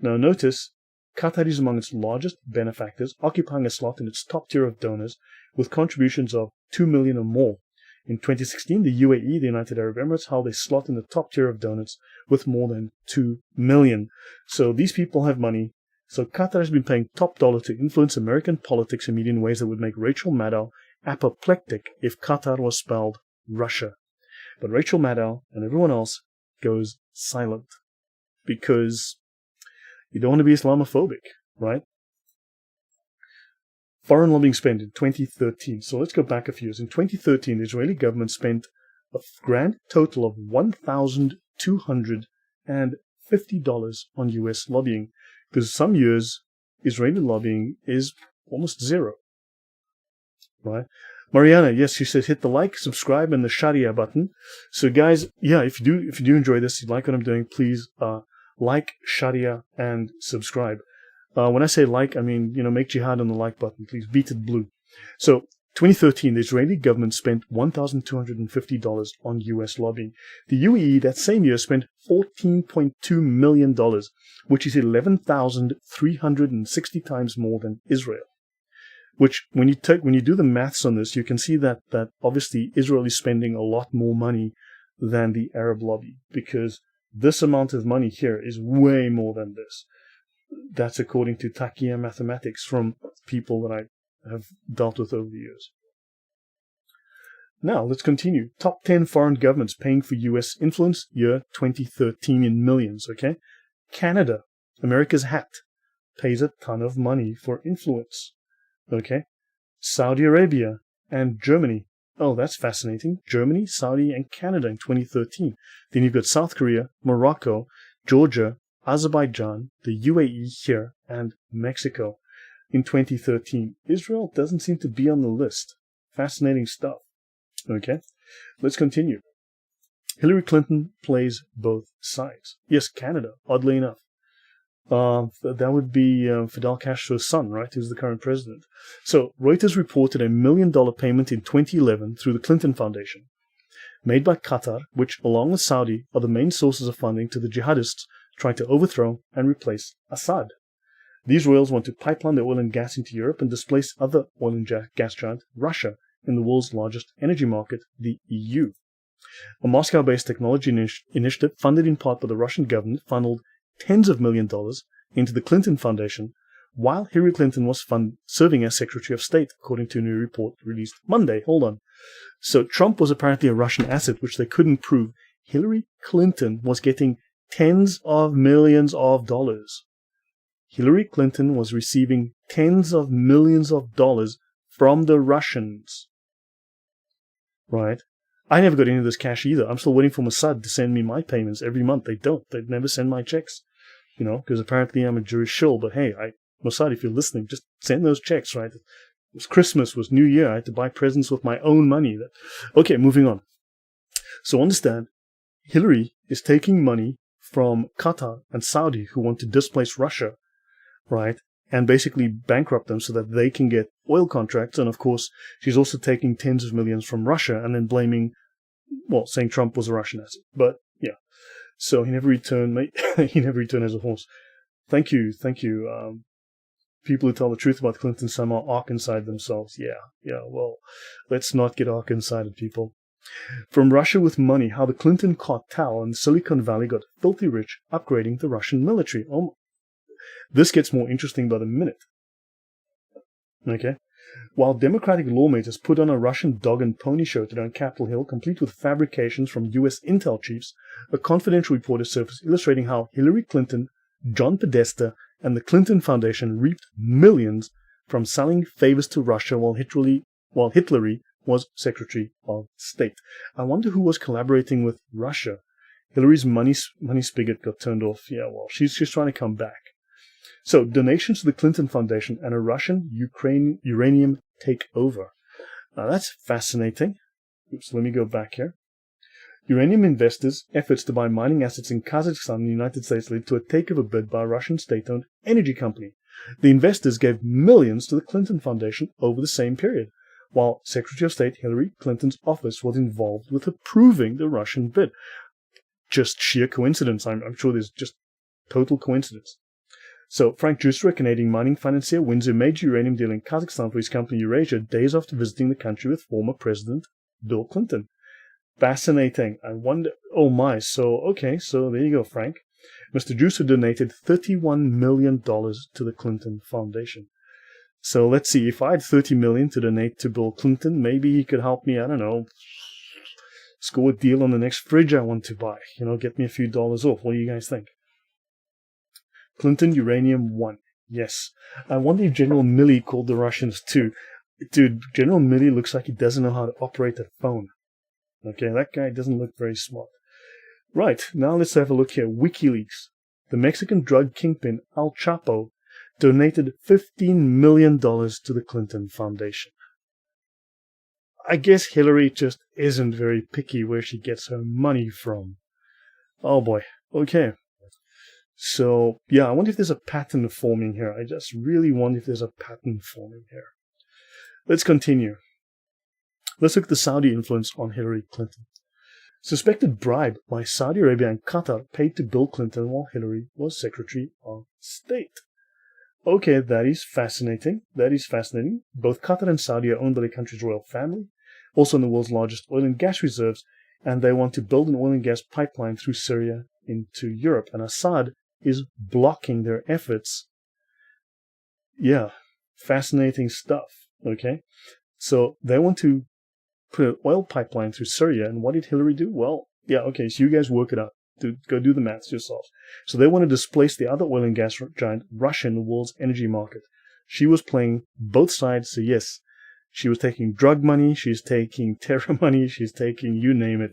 Now notice, Qatar is among its largest benefactors, occupying a slot in its top tier of donors with contributions of $2 million or more. In 2016, the UAE, the United Arab Emirates, held a slot in the top tier of donors with more than $2 million. So these people have money. So Qatar has been paying top dollar to influence American politics and media in ways that would make Rachel Maddow apoplectic if Qatar was spelled Russia. But Rachel Maddow and everyone else goes silent because you don't want to be Islamophobic, right? Foreign lobbying spend in 2013. So let's go back a few years. In 2013, the Israeli government spent a grand total of $1,250 on US lobbying, because some years Israeli lobbying is almost zero, right? Mariana, yes, she says hit the like, subscribe, and the Sharia button. So guys, yeah, if you do enjoy this, you like what I'm doing, please like, Sharia, and subscribe. When I say like, I mean, make jihad on the like button. Please beat it blue. So, 2013, the Israeli government spent $1,250 on US lobbying. The UAE that same year spent $14.2 million, which is 11,360 times more than Israel. Which, when you do the maths on this, you can see that obviously Israel is spending a lot more money than the Arab lobby, because this amount of money here is way more than this. That's according to Taqiyya mathematics from people that I have dealt with over the years. Now, let's continue. Top 10 foreign governments paying for U.S. influence, year 2013 in millions, okay? Canada, America's hat, pays a ton of money for influence, okay? Saudi Arabia and Germany. Oh, that's fascinating. Germany, Saudi, and Canada in 2013. Then you've got South Korea, Morocco, Georgia, Azerbaijan, the UAE here, and Mexico in 2013. Israel doesn't seem to be on the list. Fascinating stuff. Okay, let's continue. Hillary Clinton plays both sides. Yes, Canada, oddly enough. That would be Fidel Castro's son, right, who's the current president. So, Reuters reported $1 million payment in 2011 through the Clinton Foundation, made by Qatar, which, along with Saudi, are the main sources of funding to the jihadists trying to overthrow and replace Assad. These royals want to pipeline their oil and gas into Europe and displace other oil and gas giant, Russia, in the world's largest energy market, the EU. A Moscow-based technology initiative funded in part by the Russian government funneled tens of millions of dollars into the Clinton Foundation, while Hillary Clinton was serving as Secretary of State, according to a new report released Monday. Hold on. So Trump was apparently a Russian asset, which they couldn't prove. Hillary Clinton was getting tens of millions of dollars. Hillary Clinton was receiving tens of millions of dollars from the Russians. Right? I never got any of this cash either. I'm still waiting for Mossad to send me my payments every month. They don't. They never send my checks. Because apparently I'm a Jewish shill. But hey, Mossad, if you're listening, just send those checks, right? It was Christmas, it was New Year. I had to buy presents with my own money. Okay, moving on. So understand, Hillary is taking money from Qatar and Saudi, who want to displace Russia, right, and basically bankrupt them so that they can get oil contracts. And of course, she's also taking tens of millions from Russia and then saying Trump was a Russian asset. But yeah, so he never returned, mate. He never returned as a horse. Thank you. people who tell the truth about Clinton somehow arc inside themselves. Yeah, well, let's not get arc inside people. From Russia with money, how the Clinton cartel in Silicon Valley got filthy rich upgrading the Russian military. Oh, this gets more interesting by the minute. Okay. While Democratic lawmakers put on a Russian dog and pony show today on Capitol Hill, complete with fabrications from U.S. intel chiefs, a confidential report has surfaced illustrating how Hillary Clinton, John Podesta, and the Clinton Foundation reaped millions from selling favors to Russia while Hitler was Secretary of State. I wonder who was collaborating with Russia. Hillary's money spigot got turned off. Yeah, well, she's trying to come back. So, donations to the Clinton Foundation and a Russian uranium takeover. Now, that's fascinating. Oops, let me go back here. Uranium investors' efforts to buy mining assets in Kazakhstan and the United States led to a takeover bid by a Russian state-owned energy company. The investors gave millions to the Clinton Foundation over the same period, while Secretary of State Hillary Clinton's office was involved with approving the Russian bid. Just sheer coincidence. I'm sure there's just total coincidence. So, Frank Juster, a Canadian mining financier, wins a major uranium deal in Kazakhstan for his company Eurasia days after visiting the country with former President Bill Clinton. Fascinating. I wonder... Oh my, so there you go, Frank. Mr. Juster donated $31 million to the Clinton Foundation. So let's see, if I had $30 million to donate to Bill Clinton, maybe he could help me, I don't know, score a deal on the next fridge I want to buy. Get me a few dollars off. What do you guys think? Clinton Uranium 1. Yes. I wonder if General Milley called the Russians too. Dude, General Milley looks like he doesn't know how to operate a phone. Okay, that guy doesn't look very smart. Right, now let's have a look here. WikiLeaks. The Mexican drug kingpin El Chapo donated $15 million to the Clinton Foundation. I guess Hillary just isn't very picky where she gets her money from. Oh boy. Okay. So, yeah, I wonder if there's a pattern forming here. I just really wonder if there's a pattern forming here. Let's continue. Let's look at the Saudi influence on Hillary Clinton. Suspected bribe by Saudi Arabia and Qatar paid to Bill Clinton while Hillary was Secretary of State. Okay, that is fascinating. Both Qatar and Saudi are owned by the country's royal family, also in the world's largest oil and gas reserves, and they want to build an oil and gas pipeline through Syria into Europe. And Assad is blocking their efforts. Yeah, fascinating stuff. Okay, so they want to put an oil pipeline through Syria, and what did Hillary do? Well, yeah, okay, so you guys work it out. Go do the maths yourselves. So they want to displace the other oil and gas giant, Russia, in the world's energy market. She was playing both sides, so yes, she was taking drug money, she's taking terror money, she's taking you name it.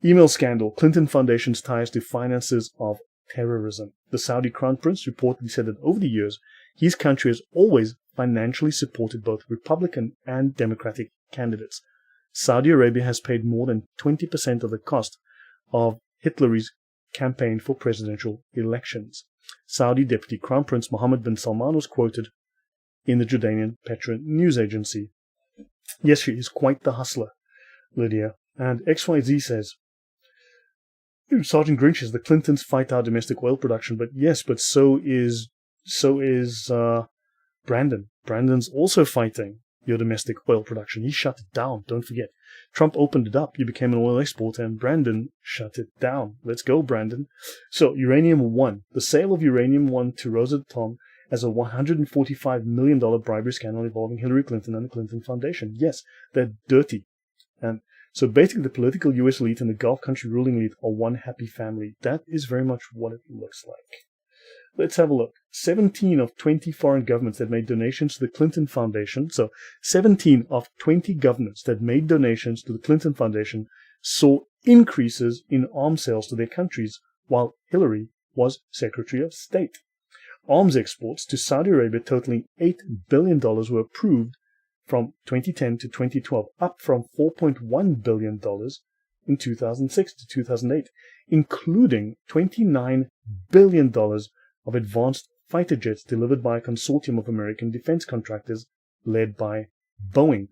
Email scandal, Clinton Foundation's ties to finances of terrorism. The Saudi Crown Prince reportedly said that over the years, his country has always financially supported both Republican and Democratic candidates. Saudi Arabia has paid more than 20% of the cost of Hitler's campaign for presidential elections. Saudi Deputy Crown Prince Mohammed bin Salman was quoted in the Jordanian Petra news agency. Yes, she is quite the hustler, Lydia. And XYZ says, Sergeant Grinch says the Clintons fight our domestic oil production, but so is Brandon. Brandon's also fighting your domestic oil production. He shut it down, don't forget. Trump opened it up, you became an oil exporter, and Brandon shut it down. Let's go, Brandon. So, Uranium 1. The sale of Uranium 1 to Rosatom as a $145 million bribery scandal involving Hillary Clinton and the Clinton Foundation. Yes, they're dirty. And so basically the political U.S. elite and the Gulf country ruling elite are one happy family. That is very much what it looks like. Let's have a look. 17 of 20 foreign governments that made donations to the Clinton Foundation, so 17 of 20 governments that made donations to the Clinton Foundation saw increases in arms sales to their countries while Hillary was Secretary of State. Arms exports to Saudi Arabia totaling $8 billion were approved from 2010 to 2012, up from $4.1 billion in 2006 to 2008, including $29 billion of advanced fighter jets delivered by a consortium of American defense contractors led by Boeing,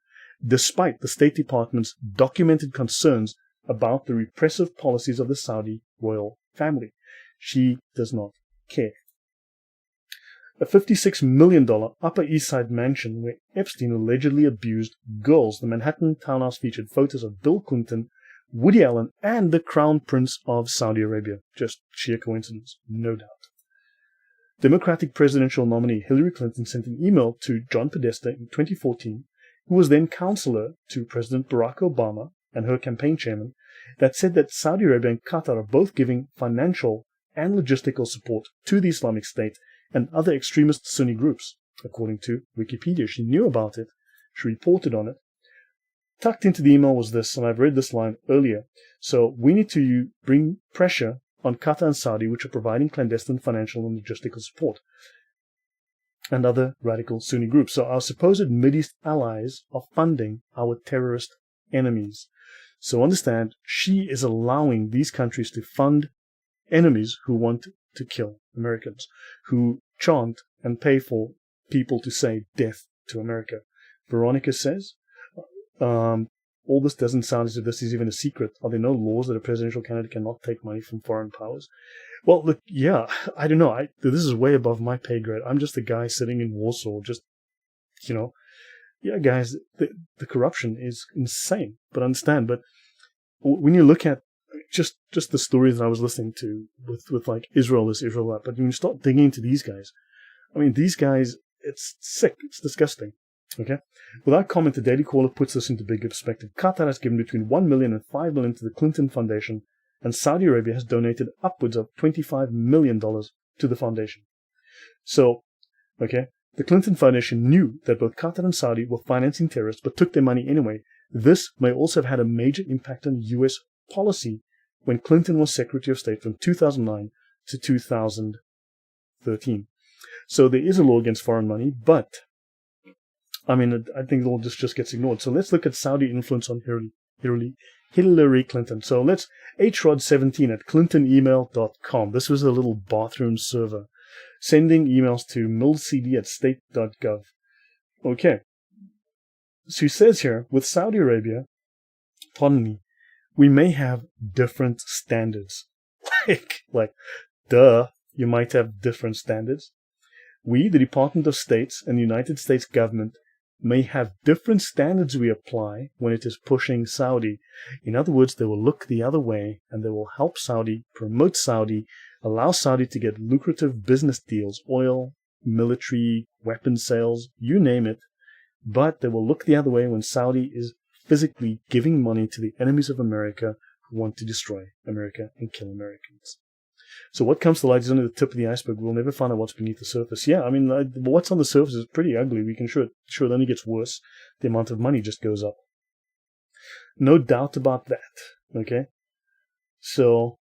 despite the State Department's documented concerns about the repressive policies of the Saudi royal family. She does not care. a $56 million Upper East Side mansion where Epstein allegedly abused girls. The Manhattan townhouse featured photos of Bill Clinton, Woody Allen, and the Crown Prince of Saudi Arabia. Just sheer coincidence, no doubt. Democratic presidential nominee Hillary Clinton sent an email to John Podesta in 2014, who was then counselor to President Barack Obama and her campaign chairman, that said that Saudi Arabia and Qatar are both giving financial and logistical support to the Islamic State and other extremist Sunni groups. According to Wikipedia, she knew about it, she reported on it. Tucked into the email was this, and I've read this line earlier. So we need to bring pressure on Qatar and Saudi, which are providing clandestine financial and logistical support, and other radical Sunni groups. So our supposed Mideast allies are funding our terrorist enemies. So understand, she is allowing these countries to fund enemies who want to kill Americans, who chant and pay for people to say death to America. Veronica says, all this doesn't sound as if this is even a secret. Are there no laws that a presidential candidate cannot take money from foreign powers? Well, look, yeah, I don't know. This is way above my pay grade. I'm just a guy sitting in Warsaw, just, yeah, guys, the corruption is insane. But understand, but when you look at just the stories that I was listening to with like Israel this, Israel that, but when you start digging into these guys, I mean, these guys, it's sick, it's disgusting. Okay? Without comment, the Daily Caller puts this into bigger perspective. Qatar has given between $1 million and $5 million to the Clinton Foundation, and Saudi Arabia has donated upwards of $25 million to the foundation. So, okay, the Clinton Foundation knew that both Qatar and Saudi were financing terrorists, but took their money anyway. This may also have had a major impact on U.S. policy when Clinton was Secretary of State from 2009 to 2013. So there is a law against foreign money, but I mean, I think all this just gets ignored. So let's look at Saudi influence on Hillary Clinton. So let's hrod17 at clintonemail.com. This was a little bathroom server sending emails to millcd at state.gov. Okay. So he says here, with Saudi Arabia, pardon me, we may have different standards. like, duh, you might have different standards. We, the Department of States and the United States government, may have different standards we apply when it is pushing Saudi. In other words, they will look the other way and they will help Saudi, promote Saudi, allow Saudi to get lucrative business deals, oil, military, weapon sales, you name it. But they will look the other way when Saudi is physically giving money to the enemies of America who want to destroy America and kill Americans. So what comes to light is only the tip of the iceberg. We'll never find out what's beneath the surface. Yeah, I mean, what's on the surface is pretty ugly. We can sure it only gets worse. The amount of money just goes up. No doubt about that. Okay? So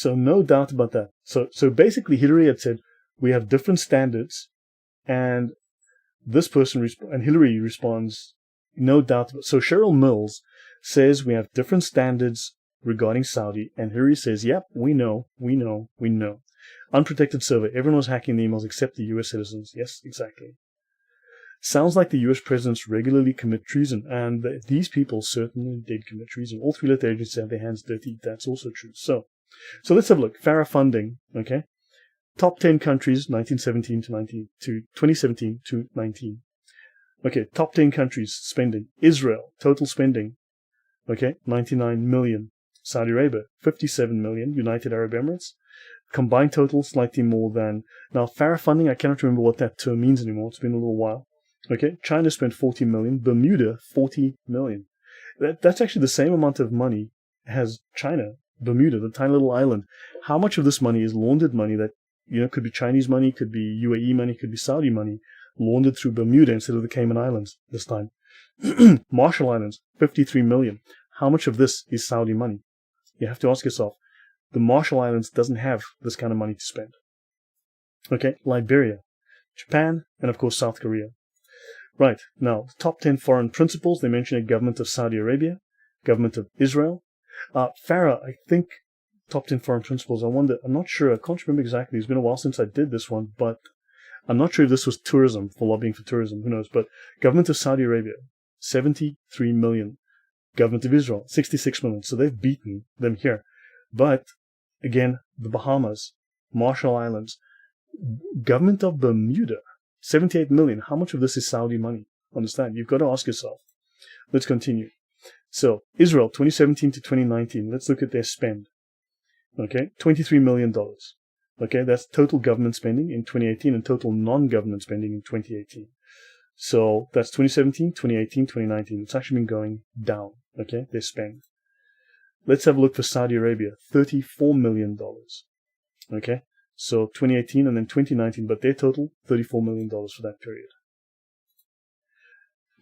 no doubt about that. So basically Hillary had said, we have different standards, and this person, and Hillary responds, no doubt. So Cheryl Mills says we have different standards regarding Saudi, and Hillary says, yep, we know. Unprotected server. Everyone was hacking the emails except the U.S. citizens. Yes, exactly. Sounds like the U.S. presidents regularly commit treason, and these people certainly did commit treason. All three let the agencies have their hands dirty. That's also true. So let's have a look. FARA funding, okay? Top 10 countries, 2017 to 19. Okay, top 10 countries spending. Israel, total spending, okay, 99 million. Saudi Arabia, 57 million. United Arab Emirates, combined total slightly more than. Now, FARA funding, I cannot remember what that term means anymore. It's been a little while. Okay, China spent 40 million. Bermuda, 40 million. That's actually the same amount of money as China. Bermuda, the tiny little island. How much of this money is laundered money that, could be Chinese money, could be UAE money, could be Saudi money, laundered through Bermuda instead of the Cayman Islands this time. Marshall Islands, 53 million. How much of this is Saudi money? You have to ask yourself. The Marshall Islands doesn't have this kind of money to spend. Okay, Liberia, Japan, and of course South Korea. Right, now, the top 10 foreign principals, they mention a government of Saudi Arabia, government of Israel. FARA, I think, top 10 foreign principles, I'm not sure, I can't remember exactly. It's been a while since I did this one, but I'm not sure if this was tourism, for lobbying for tourism, who knows. But government of Saudi Arabia, 73 million. Government of Israel, 66 million. So they've beaten them here. But, again, the Bahamas, Marshall Islands, Government of Bermuda, 78 million. How much of this is Saudi money? Understand? You've got to ask yourself. Let's continue. So, Israel, 2017 to 2019. Let's look at their spend. Okay, $23 million. Okay, that's total government spending in 2018 and total non-government spending in 2018. So, that's 2017, 2018, 2019. It's actually been going down. Okay, their spend. Let's have a look for Saudi Arabia, $34 million. Okay, so 2018 and then 2019, but their total, $34 million for that period.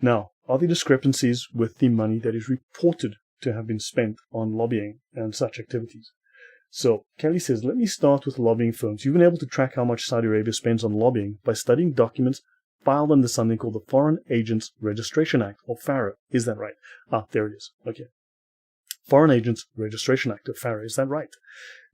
Now, are there discrepancies with the money that is reported to have been spent on lobbying and such activities? So, Kelly says, let me start with lobbying firms. You've been able to track how much Saudi Arabia spends on lobbying by studying documents filed under something called the Foreign Agents Registration Act, or FARA. Is that right? Ah, there it is. Okay. Foreign Agents Registration Act, or FARA. Is that right?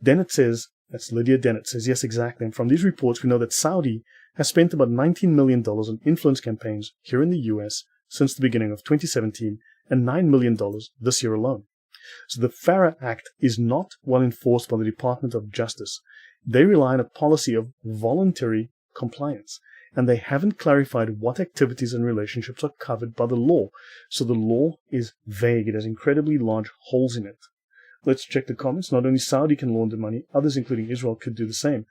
Dennett says, that's Lydia Dennett, says, yes, exactly. And from these reports, we know that Saudi has spent about $19 million on influence campaigns here in the U.S. since the beginning of 2017 and $9 million this year alone. So the FARA Act is not well enforced by the Department of Justice. They rely on a policy of voluntary compliance, and they haven't clarified what activities and relationships are covered by the law. So the law is vague. It has incredibly large holes in it. Let's check the comments. Not only Saudi can launder money, others, including Israel, could do the same.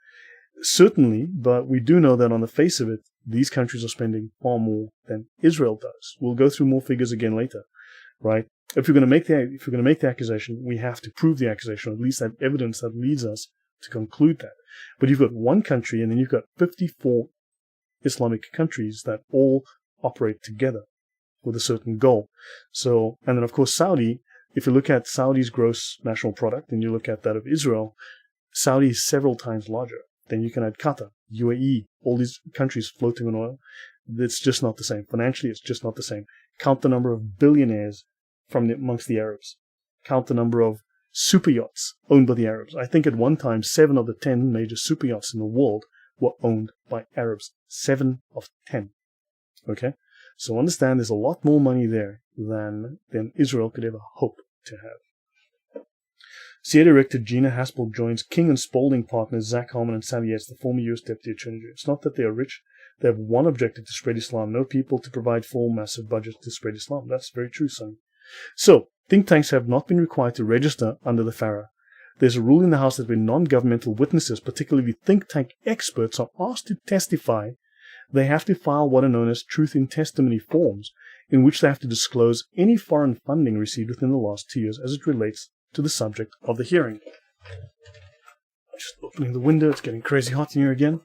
Certainly, but we do know that on the face of it, these countries are spending far more than Israel does. We'll go through more figures again later, right? If we're going to make the accusation, we have to prove the accusation, or at least have evidence that leads us to conclude that. But you've got one country, and then you've got 54 Islamic countries that all operate together with a certain goal. So, and then of course Saudi, if you look at Saudi's gross national product and you look at that of Israel, Saudi is several times larger. Then you can add Qatar, UAE, all these countries floating on oil. It's just not the same. Financially, it's just not the same. Count the number of billionaires amongst the Arabs. Count the number of super yachts owned by the Arabs. I think at one time, 7 of the 10 major super yachts in the world were owned by Arabs. 7 of 10. Okay? So understand there's a lot more money there than Israel could ever hope to have. CIA Director Gina Haspel joins King and Spalding partners Zach Harmon and Sally Yates, the former U.S. Deputy Attorney General. It's not that they are rich. They have one objective: to spread Islam. No people to provide full massive budgets to spread Islam. That's very true, son. So, think tanks have not been required to register under the FARA. There's a rule in the House that when non-governmental witnesses, particularly think tank experts, are asked to testify, they have to file what are known as truth in testimony forms, in which they have to disclose any foreign funding received within the last 2 years as it relates to the subject of the hearing. Just opening the window, it's getting crazy hot in here again.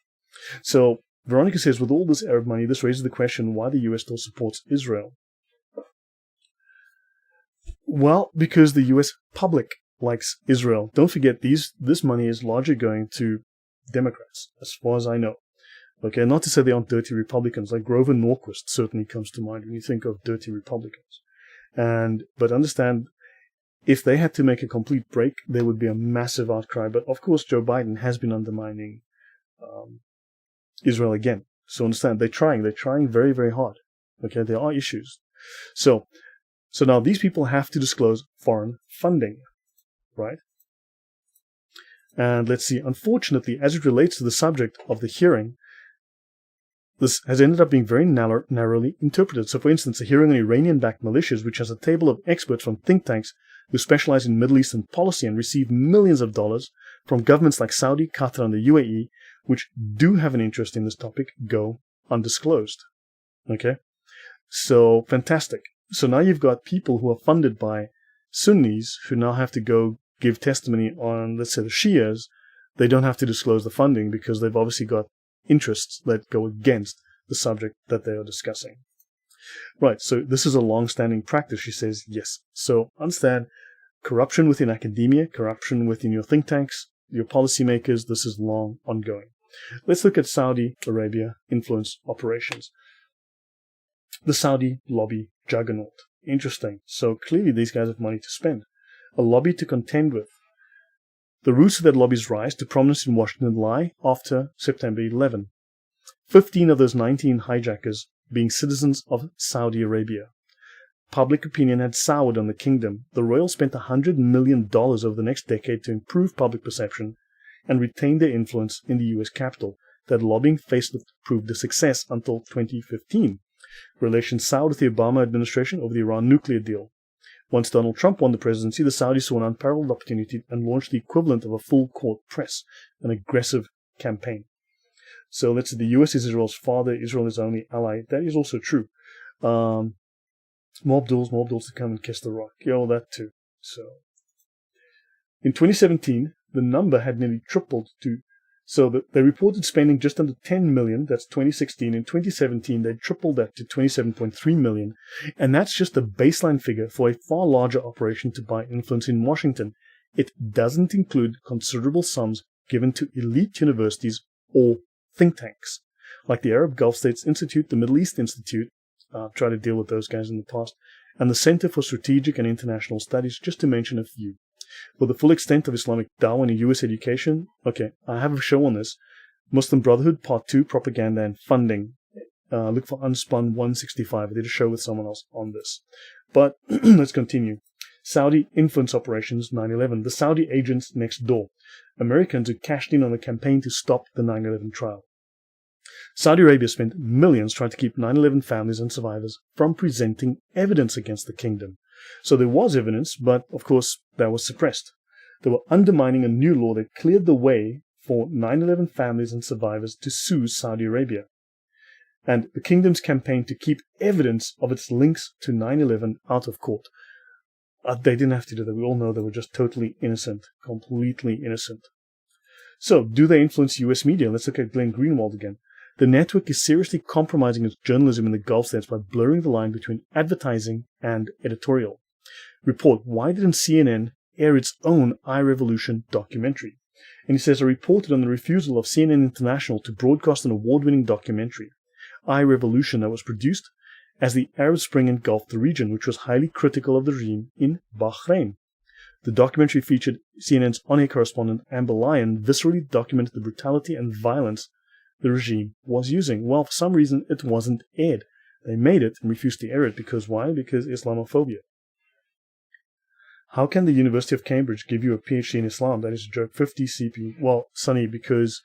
So, Veronica says, with all this Arab money, this raises the question why the US still supports Israel. Well, because the US public likes Israel. Don't forget, this money is largely going to Democrats, as far as I know. Okay, not to say they aren't dirty Republicans, like Grover Norquist certainly comes to mind when you think of dirty Republicans. But understand, if they had to make a complete break, there would be a massive outcry. But of course, Joe Biden has been undermining Israel again. So understand, they're trying very, very hard. Okay, there are issues. So now these people have to disclose foreign funding, right? And let's see, unfortunately, as it relates to the subject of the hearing, this has ended up being very narrowly interpreted. So, for instance, a hearing on Iranian-backed militias, which has a table of experts from think tanks who specialize in Middle Eastern policy and receive millions of dollars from governments like Saudi, Qatar, and the UAE, which do have an interest in this topic, go undisclosed. Okay? So, fantastic. So now you've got people who are funded by Sunnis who now have to go give testimony on, let's say, the Shias. They don't have to disclose the funding because they've obviously got interests that go against the subject that they are discussing. Right, so this is a long-standing practice, she says, yes. So understand, corruption within academia, corruption within your think tanks, your policymakers, this is long ongoing. Let's look at Saudi Arabia influence operations. The Saudi lobby juggernaut. Interesting. So clearly these guys have money to spend. A lobby to contend with. The roots of that lobby's rise to prominence in Washington lie after September 11. 15 of those 19 hijackers being citizens of Saudi Arabia. Public opinion had soured on the kingdom. The royals spent $100 million over the next decade to improve public perception and retain their influence in the U.S. Capitol. that lobbying facelift proved a success until 2015. Relations soured with the Obama administration over the Iran nuclear deal. Once Donald Trump won the presidency, the Saudis saw an unparalleled opportunity and launched the equivalent of a full-court press, an aggressive campaign. So let's say the US is Israel's father, Israel is only ally. That is also true. More Abduls to come and kiss the rock. Yeah, all that too. So in 2017, the number had nearly tripled they reported spending just under 10 million. That's 2016. In 2017, they tripled that to 27.3 million. And that's just a baseline figure for a far larger operation to buy influence in Washington. It doesn't include considerable sums given to elite universities or think tanks, like the Arab Gulf States Institute, the Middle East Institute, tried to deal with those guys in the past, and the Center for Strategic and International Studies, just to mention a few. For the full extent of Islamic dawah in U.S. education, okay, I have a show on this. Muslim Brotherhood, Part 2, Propaganda and Funding. Look for Unspun 165. I did a show with someone else on this. But let's continue. Saudi influence operations, 9/11. The Saudi agents next door. Americans who cashed in on the campaign to stop the 9/11 trial. Saudi Arabia spent millions trying to keep 9/11 families and survivors from presenting evidence against the kingdom. So there was evidence, but of course that was suppressed. They were undermining a new law that cleared the way for 9/11 families and survivors to sue Saudi Arabia. And the kingdom's campaign to keep evidence of its links to 9/11 out of court. They didn't have to do that. We all know they were just totally innocent, completely innocent. So, do they influence U.S. media? Let's look at Glenn Greenwald again. The network is seriously compromising its journalism in the Gulf states by blurring the line between advertising and editorial. Report, why didn't CNN air its own iRevolution documentary? And he says, I reported on the refusal of CNN International to broadcast an award-winning documentary, iRevolution, that was produced as the Arab Spring engulfed the region, which was highly critical of the regime in Bahrain. The documentary featured CNN's on-air correspondent Amber Lyon viscerally documented the brutality and violence the regime was using. Well, for some reason, it wasn't aired. They made it and refused to air it. Because why? Because Islamophobia. How can the University of Cambridge give you a PhD in Islam? That is a joke. 50 CP. Well, Sonny, because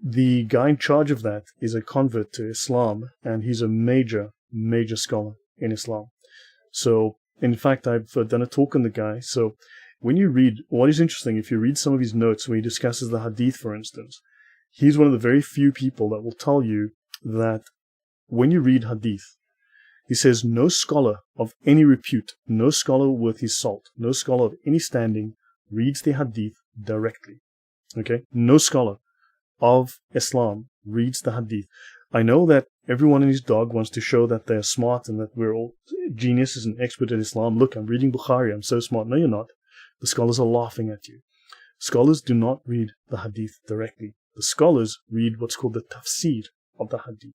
the guy in charge of that is a convert to Islam, and he's a major scholar in Islam. So, in fact, I've done a talk on the guy. So, when you read, what is interesting, if you read some of his notes where he discusses the Hadith, for instance, he's one of the very few people that will tell you that when you read Hadith, he says no scholar of any repute, no scholar worth his salt, no scholar of any standing reads the Hadith directly. Okay? No scholar of Islam reads the Hadith. I know that everyone and his dog wants to show that they're smart and that we're all geniuses and expert at Islam. Look, I'm reading Bukhari, I'm so smart. No, you're not. The scholars are laughing at you. Scholars do not read the Hadith directly. The scholars read what's called the tafsir of the Hadith.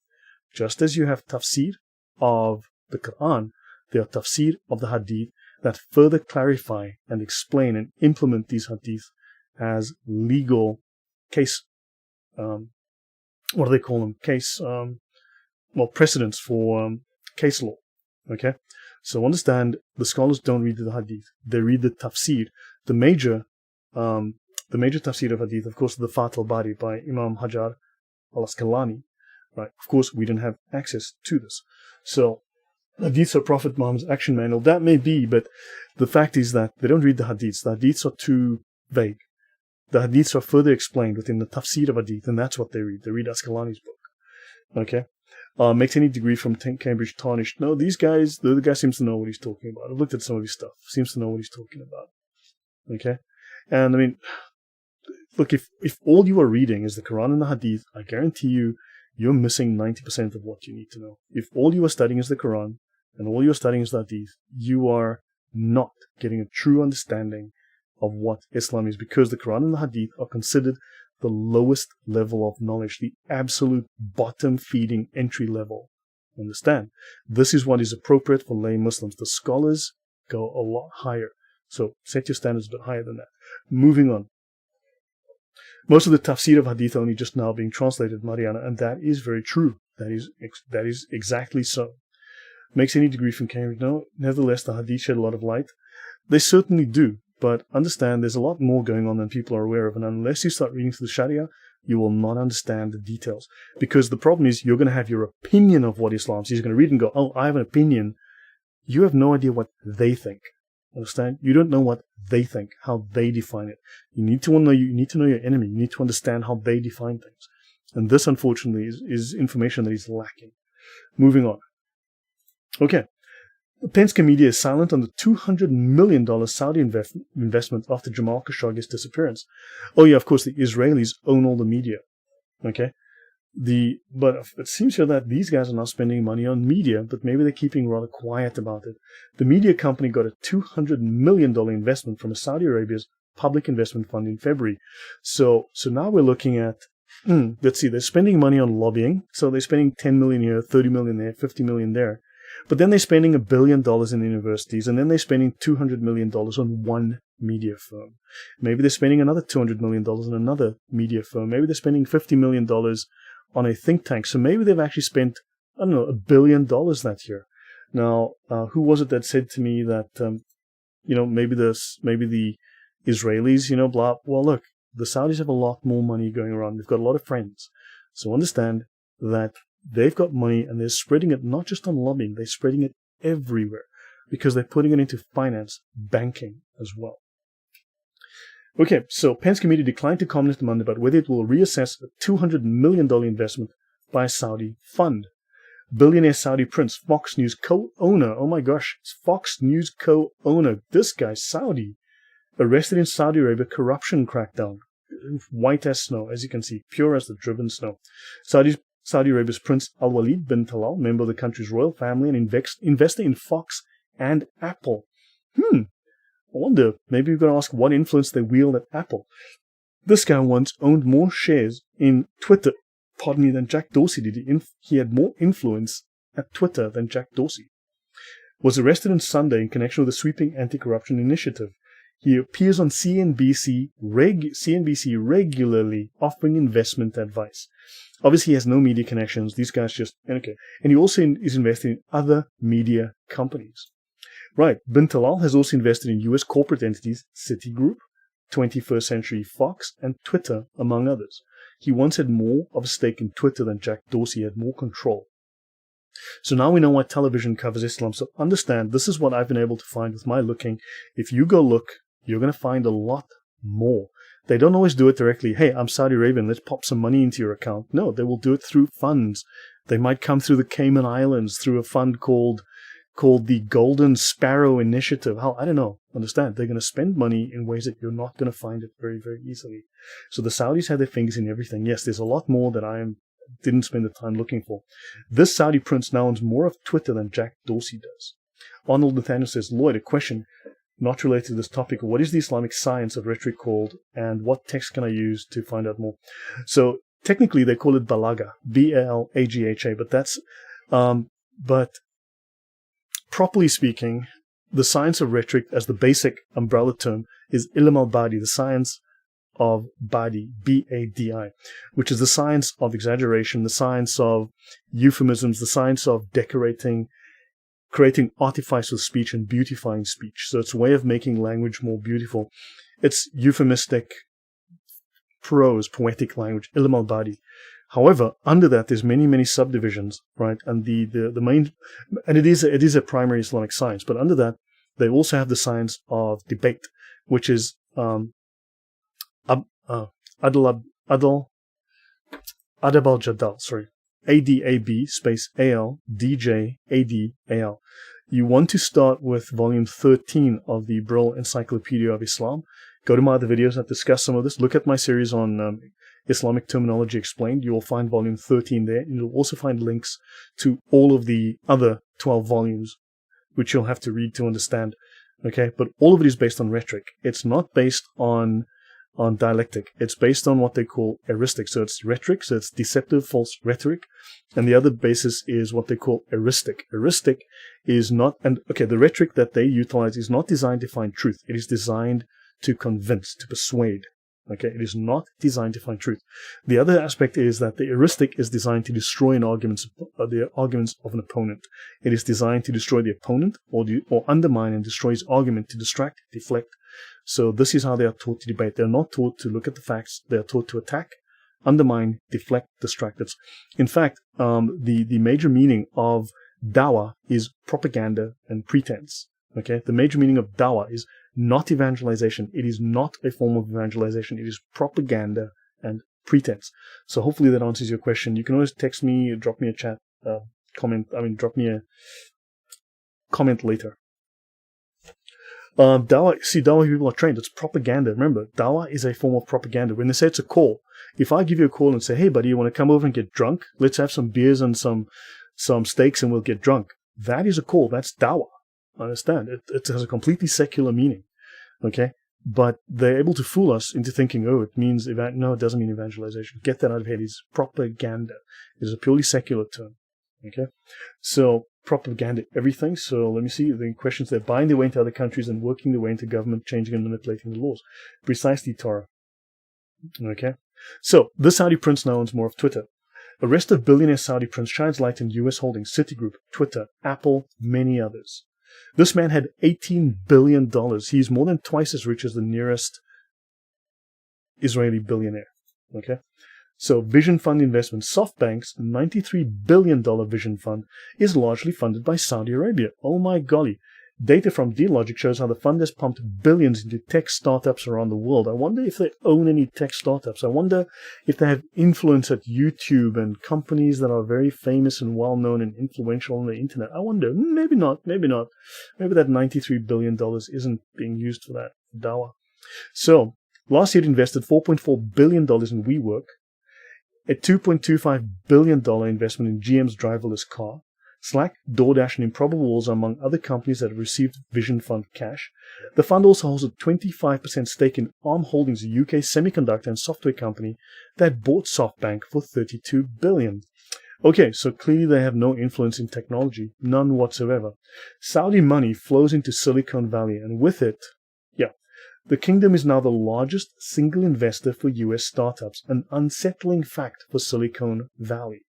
Just as you have tafsir of the Quran, there are tafsir of the Hadith that further clarify and explain and implement these Hadith as legal case, what do they call them? Case, precedents for case law. Okay? So understand, the scholars don't read the Hadith. They read the tafsir. The major tafsir of Hadith, of course, the Fath al-Bari by Imam Hajar al-Asqalani. Right? Of course, we didn't have access to this. So, Hadiths are Prophet Muhammad's action manual. That may be, but the fact is that they don't read the Hadiths. The Hadiths are too vague. The Hadiths are further explained within the tafsir of Hadith, and that's what they read. They read Asqalani's book. Okay? Makes any degree from Cambridge tarnished? No, these guys, the guy seems to know what he's talking about. I've looked at some of his stuff. Seems to know what he's talking about. Okay? And, I mean, look, if all you are reading is the Quran and the Hadith, I guarantee you, you're missing 90% of what you need to know. If all you are studying is the Quran and all you are studying is the Hadith, you are not getting a true understanding of what Islam is, because the Quran and the Hadith are considered the lowest level of knowledge, the absolute bottom-feeding entry level. Understand? This is what is appropriate for lay Muslims. The scholars go a lot higher. So set your standards a bit higher than that. Moving on. Most of the tafsir of Hadith are only just now being translated, Mariana, and that is very true. That is exactly so. Makes any degree from Cambridge? No. Nevertheless, the Hadith shed a lot of light. They certainly do. But understand, there's a lot more going on than people are aware of, and unless you start reading through the Sharia, You will not understand the details. Because the problem is you're going to have your opinion of what Islam is. You're going to read and go, oh, I have an opinion. You have no idea what they think. Understand? You don't know what they think, how they define it. You need to know your enemy. You need to understand how they define things. And this, unfortunately, is information that is lacking. Moving on. Okay. The Penske media is silent on the $200 million Saudi investment after Jamal Khashoggi's disappearance. Oh yeah, of course, the Israelis own all the media. Okay? But it seems here that these guys are not spending money on media, but maybe they're keeping rather quiet about it. The media company got a $200 million investment from Saudi Arabia's public investment fund in February. So now we're looking at, let's see, they're spending money on lobbying. So they're spending 10 million here, 30 million there, 50 million there. But then they're spending $1 billion in universities, and then they're spending $200 million on one media firm. Maybe they're spending another $200 million on another media firm. Maybe they're spending $50 million on a think tank. So maybe they've actually spent, I don't know, $1 billion that year. Now, who was it that said to me that, maybe the Israelis, blah. Well, look, the Saudis have a lot more money going around. They've got a lot of friends. So understand that they've got money and they're spreading it not just on lobbying, they're spreading it everywhere because they're putting it into finance, banking as well. Okay, so Penske Media declined to comment on Monday about whether it will reassess a $200 million investment by a Saudi fund. Billionaire Saudi prince, Fox News co-owner, oh my gosh, it's Fox News co-owner, this guy's Saudi, arrested in Saudi Arabia corruption crackdown. White as snow, as you can see, pure as the driven snow. Saudi Arabia's Prince Al-Walid bin Talal, member of the country's royal family and investor in Fox and Apple. I wonder, maybe we're going to ask what influence they wield at Apple. This guy once owned more shares in Twitter, than Jack Dorsey did. He had more influence at Twitter than Jack Dorsey. Was arrested on Sunday in connection with a sweeping anti-corruption initiative. He appears on CNBC regularly offering investment advice. Obviously, he has no media connections. These guys just, okay. And he also is invested in other media companies. Right. Bin Talal has also invested in U.S. corporate entities, Citigroup, 21st Century Fox, and Twitter, among others. He once had more of a stake in Twitter than Jack Dorsey. He had more control. So now we know why television covers Islam. So understand, this is what I've been able to find with my looking. If you go look, you're going to find a lot more. They don't always do it directly. Hey, I'm Saudi Arabian, let's pop some money into your account. No, they will do it through funds. They might come through the Cayman Islands, through a fund called the Golden Sparrow Initiative. I don't know. Understand? They're going to spend money in ways that you're not going to find it very, very easily. So the Saudis have their fingers in everything. Yes, there's a lot more that I didn't spend the time looking for. This Saudi prince now owns more of Twitter than Jack Dorsey does. Arnold Nathaniel says, Lloyd, a question not related to this topic. What is the Islamic science of rhetoric called, and what text can I use to find out more? So technically they call it Balagha, B-A-L-A-G-H-A, but properly speaking, the science of rhetoric as the basic umbrella term is Ilm al-Badi, the science of Badi, B-A-D-I, which is the science of exaggeration, the science of euphemisms, the science of decorating, creating artificial speech and beautifying speech. So it's a way of making language more beautiful. It's euphemistic prose, poetic language, Ilm al-Badi. However, under that, there's many, many subdivisions, right? And the main, and it is a primary Islamic science, but under that, they also have the science of debate, which is Adab al-Jadal, sorry. A-D-A-B space A-L D-J-A-D-A-L. You want to start with volume 13 of the Brill Encyclopaedia of Islam. Go to my other videos that discuss some of this. Look at my series on Islamic Terminology Explained. You will find volume 13 there. And you'll also find links to all of the other 12 volumes, which you'll have to read to understand. Okay, but all of it is based on rhetoric. It's not based on dialectic. It's based on what they call heuristic. So it's rhetoric, so it's deceptive, false rhetoric. And the other basis is what they call heuristic. Heuristic is not, and okay, the rhetoric that they utilize is not designed to find truth. It is designed to convince, to persuade. Okay, it is not designed to find truth. The other aspect is that the heuristic is designed to destroy the arguments of an opponent. It is designed to destroy the opponent or undermine and destroy his argument, to distract, deflect. So this is how they are taught to debate. They're not taught to look at the facts. They are taught to attack, undermine, deflect, distract. In fact, the major meaning of dawah is propaganda and pretense. Okay, the major meaning of dawah is not evangelization. It is not a form of evangelization. It is propaganda and pretense. So hopefully that answers your question. You can always text me, drop me a chat comment. Drop me a comment later. Dawah people are trained. It's propaganda. Remember, dawah is a form of propaganda. When they say it's a call, if I give you a call and say, hey buddy, you want to come over and get drunk? Let's have some beers and some steaks and we'll get drunk. That is a call. That's dawah. Understand? It has a completely secular meaning. Okay? But they're able to fool us into thinking, oh, it means, no, it doesn't mean evangelization. Get that out of your head. It's propaganda. It's a purely secular term. Okay? So, propaganda, everything. So, let me see the questions there. Buying their way into other countries and working their way into government, changing and manipulating the laws. Precisely, Torah. Okay? So, the Saudi prince now owns more of Twitter. Arrest of billionaire Saudi prince shines light in U.S. holdings, Citigroup, Twitter, Apple, many others. This man had $18 billion. He's more than twice as rich as the nearest Israeli billionaire. Okay? So, Vision Fund investment. SoftBank's $93 billion Vision Fund is largely funded by Saudi Arabia. Oh my golly. Data from D-Logic shows how the fund has pumped billions into tech startups around the world. I wonder if they own any tech startups. I wonder if they have influence at YouTube and companies that are very famous and well-known and influential on the internet. I wonder. Maybe not. Maybe not. Maybe that $93 billion isn't being used for that dawah. So, last year it invested $4.4 billion in WeWork, a $2.25 billion investment in GM's driverless car, Slack, DoorDash, and Improbable Walls are among other companies that have received Vision Fund cash. The fund also holds a 25% stake in Arm Holdings, a UK semiconductor and software company that bought SoftBank for $32 billion. Okay, so clearly they have no influence in technology, none whatsoever. Saudi money flows into Silicon Valley, and with it, the kingdom is now the largest single investor for US startups, an unsettling fact for Silicon Valley.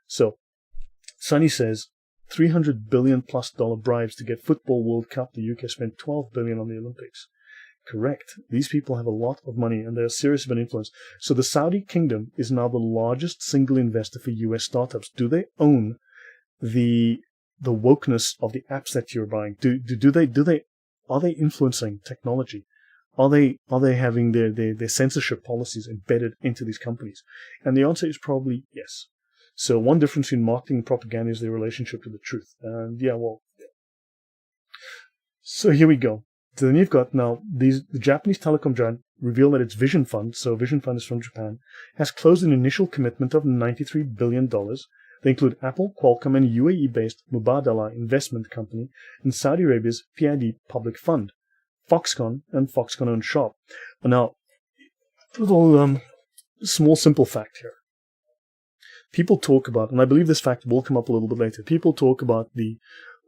So, Sonny says, $300 billion plus bribes to get Football World Cup. The UK spent $12 billion on the Olympics. Correct. These people have a lot of money and they're serious about influence. So the Saudi kingdom is now the largest single investor for US startups. Do they own the wokeness of the apps that you're buying? Are they influencing technology? Are they having their censorship policies embedded into these companies? And the answer is probably yes. So one difference in marketing and propaganda is their relationship to the truth. And so here we go. So then you've got now the Japanese telecom giant revealed that its Vision Fund, so Vision Fund is from Japan, has closed an initial commitment of $93 billion. They include Apple, Qualcomm, and UAE-based Mubadala investment company, and Saudi Arabia's PID public fund, Foxconn, and Foxconn-owned Sharp. Now, little small simple fact here. People talk about, and I believe this fact will come up a little bit later, people talk about the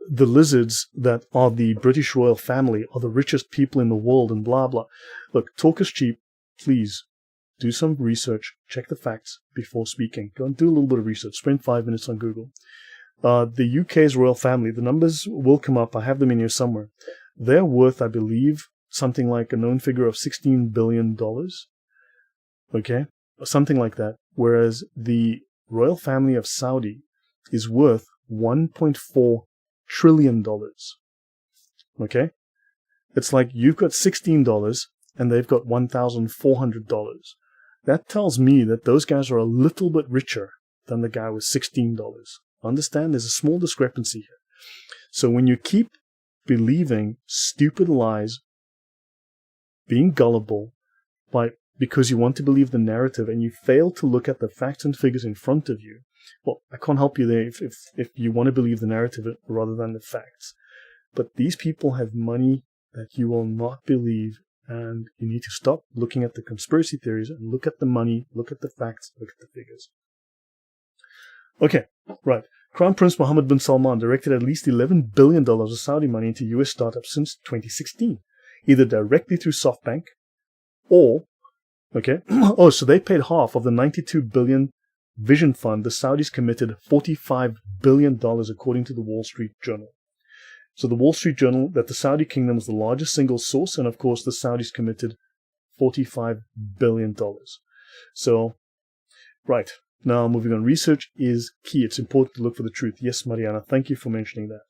lizards that are the British royal family are the richest people in the world and blah, blah. Look, talk is cheap. Please do some research. Check the facts before speaking. Go and do a little bit of research. Spend 5 minutes on Google. The UK's royal family, the numbers will come up. I have them in here somewhere. They're worth, I believe, something like a known figure of $16 billion. Okay? Or something like that. Whereas the royal family of Saudi is worth $1.4 trillion. Okay? It's like you've got $16 and they've got $1,400. That tells me that those guys are a little bit richer than the guy with $16. Understand? There's a small discrepancy here. So when you keep believing stupid lies, being gullible, because you want to believe the narrative and you fail to look at the facts and figures in front of you, well, I can't help you there if you want to believe the narrative rather than the facts. But these people have money that you will not believe, and you need to stop looking at the conspiracy theories and look at the money, look at the facts, look at the figures. Okay, right. Crown Prince Mohammed bin Salman directed at least $11 billion of Saudi money into US startups since 2016, either directly through SoftBank or, so they paid half of the $92 billion Vision Fund. The Saudis committed $45 billion according to the Wall Street Journal. So the Wall Street Journal, that the Saudi kingdom was the largest single source, and of course the Saudis committed $45 billion. So Right. Now, moving on. Research is key. It's important to look for the truth. Yes, Mariana, thank you for mentioning that.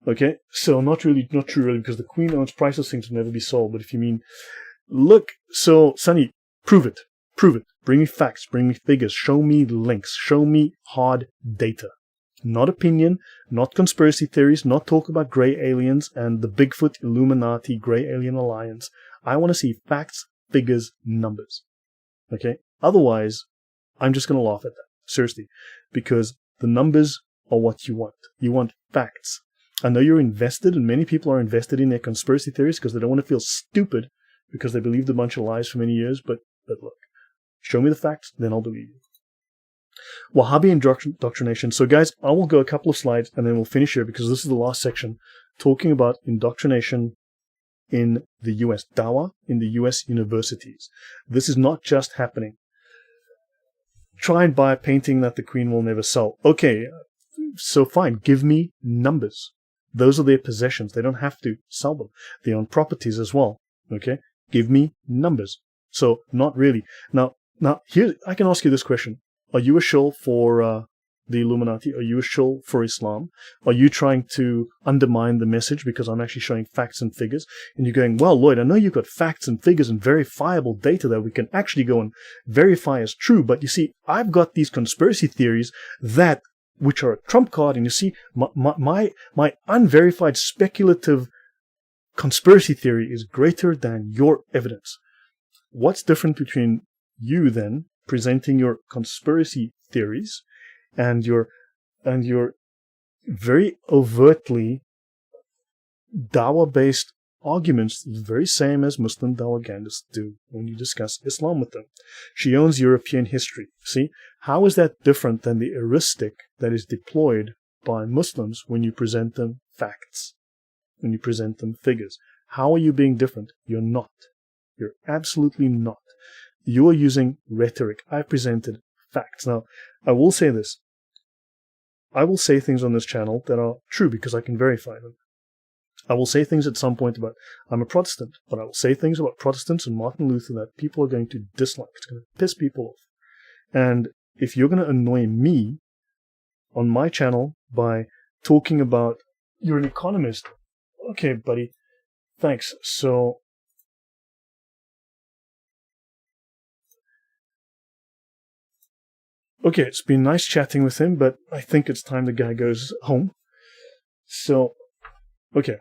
Okay, so not true really, because the Queen owns priceless things will never be sold. But if you mean, look, so, Sunny, prove it. Bring me facts, bring me figures, show me links, show me hard data. Not opinion, not conspiracy theories, not talk about grey aliens and the Bigfoot Illuminati grey alien alliance. I want to see facts, figures, numbers. Okay? Otherwise, I'm just going to laugh at that. Seriously. Because the numbers are what you want. You want facts. I know you're invested, and many people are invested in their conspiracy theories because they don't want to feel stupid because they believed a bunch of lies for many years. But look, show me the facts, then I'll believe you. Wahhabi indoctrination. So guys, I will go a couple of slides and then we'll finish here because this is the last section talking about indoctrination in the US, Dawah in the US universities. This is not just happening. Try and buy a painting that the Queen will never sell. Okay, so fine, give me numbers. Those are their possessions. They don't have to sell them. They own properties as well. Okay, give me numbers. So not really. Now here I can ask you this question. Are you a shill for the Illuminati? Are you a shill for Islam? Are you trying to undermine the message because I'm actually showing facts and figures? And you're going, well, Lloyd, I know you've got facts and figures and verifiable data that we can actually go and verify as true. But you see, I've got these conspiracy theories which are a trump card. And you see, my unverified speculative conspiracy theory is greater than your evidence. What's different between you then presenting your conspiracy theories and your very overtly Dawah-based arguments, the very same as Muslim Dawagandists do when you discuss Islam with them? She owns European history. See, how is that different than the heuristic that is deployed by Muslims when you present them facts, when you present them figures? How are you being different? You're not. You're absolutely not. You are using rhetoric. I presented facts. Now, I will say this. I will say things on this channel that are true because I can verify them. I will say things at some point about, I'm a Protestant, but I will say things about Protestants and Martin Luther that people are going to dislike. It's going to piss people off. And if you're going to annoy me on my channel by talking about, you're an economist. Okay, buddy. Thanks. So, okay, it's been nice chatting with him, but I think it's time the guy goes home. So, okay.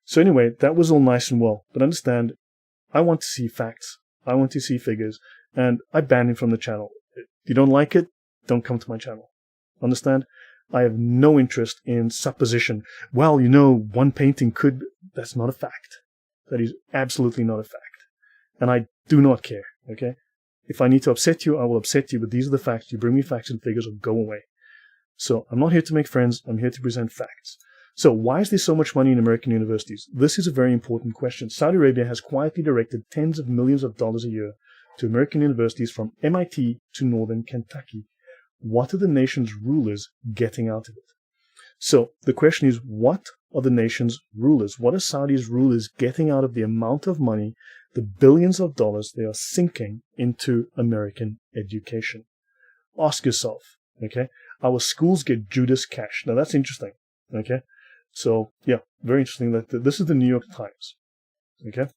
So anyway, that was all nice and well. But understand, I want to see facts. I want to see figures. And I banned him from the channel. If you don't like it, don't come to my channel. Understand? I have no interest in supposition. Well, you know, one painting could... That's not a fact. That is absolutely not a fact. And I do not care, okay? If I need to upset you, I will upset you, but these are the facts. You bring me facts and figures or go away. So I'm not here to make friends. I'm here to present facts. So why is there so much money in American universities? This is a very important question. Saudi Arabia has quietly directed tens of millions of dollars a year to American universities from MIT to Northern Kentucky. What are the nation's rulers getting out of it? So the question is, what are the nation's rulers? What are Saudi's rulers getting out of the amount of money, the billions of dollars they are sinking into American education? Ask yourself, okay? Our schools get Judas cash. Now that's interesting, okay? So, yeah, very interesting that this is the New York Times, okay?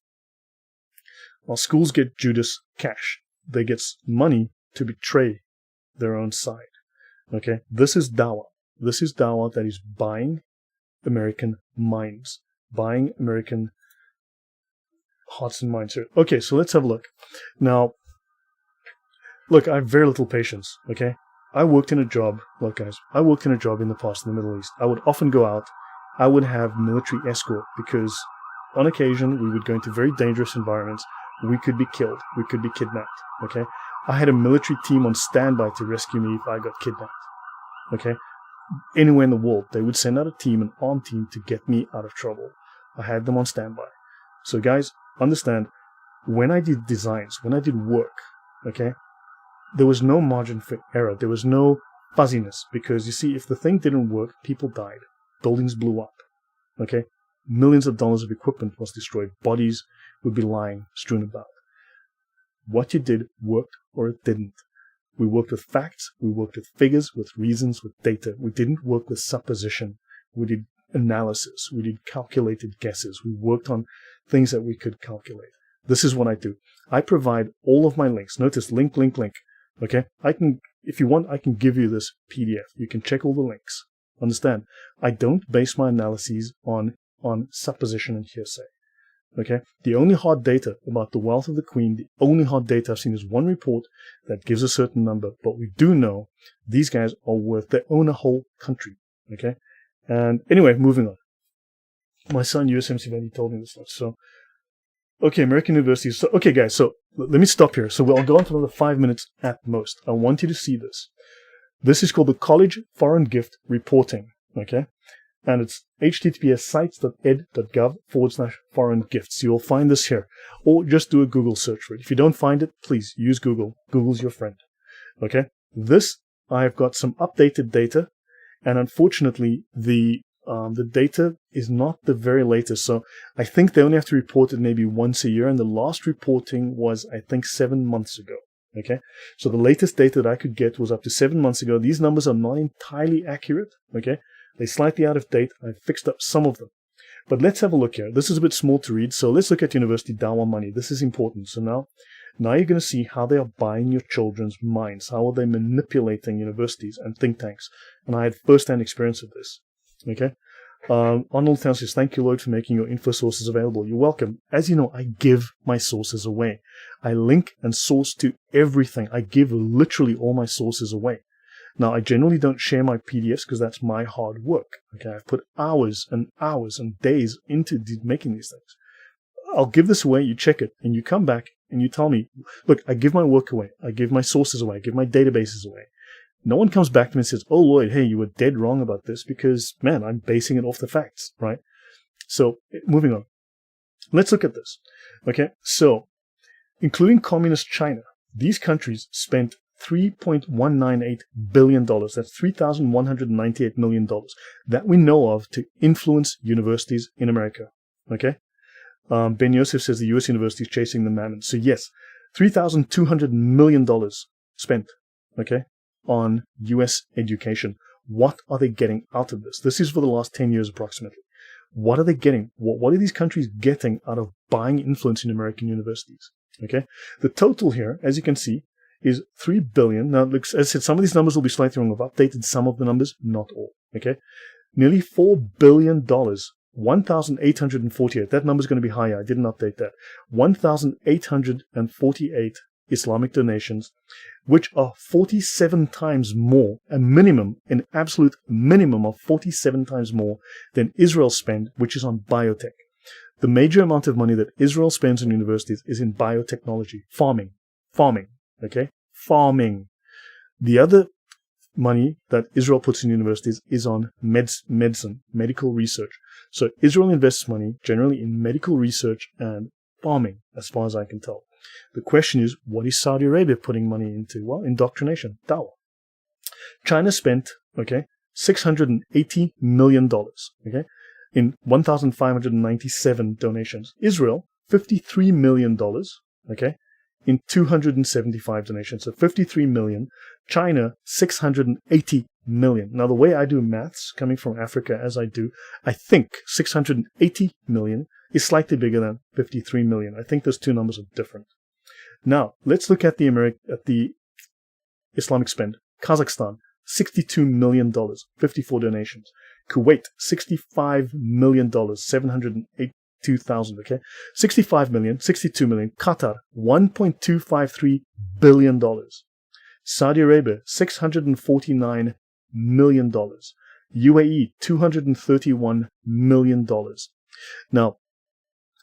Our schools get Judas cash. They get money to betray their own side, okay? This is Dawah. This is Dawah that is buying American minds, buying American hearts and minds here. Okay, so let's have a look. Now, look, I have very little patience, okay? I worked in a job, look guys, I worked in a job in the past in the Middle East. I would often go out, I would have military escort because on occasion we would go into very dangerous environments. We could be killed, we could be kidnapped, okay? I had a military team on standby to rescue me if I got kidnapped, okay? Anywhere in the world, they would send out a team, an armed team, to get me out of trouble. I had them on standby. So guys, understand, when I did designs, when I did work, okay, there was no margin for error. There was no fuzziness because, you see, if the thing didn't work, people died. Buildings blew up, okay? Millions of dollars of equipment was destroyed. Bodies would be lying, strewn about. What you did worked or it didn't. We worked with facts, we worked with figures, with reasons, with data. We didn't work with supposition. We did analysis. We did calculated guesses. We worked on things that we could calculate. This is what I do. I provide all of my links. Notice link, link, link. Okay? If you want, I can give you this PDF. You can check all the links. Understand? I don't base my analyses on supposition and hearsay. Okay? The only hard data about the wealth of the Queen, the only hard data I've seen is one report that gives a certain number. But we do know these guys are worth, they own a whole country. Okay? And anyway, moving on. My son, USMC Valley, told me this much. So, okay, American universities. So, okay, guys, so let me stop here. So I'll go on for another 5 minutes at most. I want you to see this. This is called the College Foreign Gift Reporting. Okay? And it's https://sites.ed.gov/foreign gifts. You'll find this here. Or just do a Google search for it. If you don't find it, please use Google. Google's your friend. Okay? This, I've got some updated data. And unfortunately, the data is not the very latest. So I think they only have to report it maybe once a year. And the last reporting was, I think, 7 months ago. Okay. So the latest data that I could get was up to 7 months ago. These numbers are not entirely accurate. Okay. They're slightly out of date. I fixed up some of them. But let's have a look here. This is a bit small to read. So let's look at University Dawa money. This is important. So now you're going to see how they are buying your children's minds. How are they manipulating universities and think tanks? And I had first-hand experience of this. Okay. Arnold Town says, thank you, Lloyd, for making your info sources available. You're welcome. As you know, I give my sources away. I link and source to everything. I give literally all my sources away. Now, I generally don't share my PDFs because that's my hard work. Okay, I've put hours and hours and days into making these things. I'll give this away, you check it, and you come back and you tell me, look, I give my work away. I give my sources away. I give my databases away. No one comes back to me and says, oh, Lloyd, hey, you were dead wrong about this because, man, I'm basing it off the facts, right? So, moving on. Let's look at this. Okay, so, including communist China, these countries spent $3.198 billion. That's $3,198 million that we know of to influence universities in America. Okay? Ben Yosef says the U.S. university is chasing the mammon. So yes, $3,200 million spent, okay, on U.S. education. What are they getting out of this? This is for the last 10 years approximately. What are they getting? What are these countries getting out of buying influence in American universities? Okay? The total here, as you can see, is $3 billion. Now, as I said, some of these numbers will be slightly wrong. I've updated some of the numbers, not all. Okay? Nearly $4 billion. 1,848. That number is going to be higher. I didn't update that. 1,848 Islamic donations, which are 47 times more, an absolute minimum of 47 times more than Israel spend, which is on biotech. The major amount of money that Israel spends on universities is in biotechnology, farming, okay? Farming. The other money that Israel puts in universities is on medicine, medical research. So Israel invests money generally in medical research and farming, as far as I can tell. The question is, what is Saudi Arabia putting money into? Well, indoctrination, dawah. China spent, okay, $680 million, okay, in 1,597 donations. Israel, $53 million, okay, in 275 donations. So 53 million. China, 680 million. Now, the way I do maths, coming from Africa as I do, I think 680 million is slightly bigger than 53 million. I think those two numbers are different. Now, let's look at the Islamic spend. Kazakhstan, $62 million, 54 donations. Kuwait, $65 million, 782,000, okay? 65 million, 62 million. Qatar, $1.253 billion. Saudi Arabia, $649 million. UAE, $231 million. Now,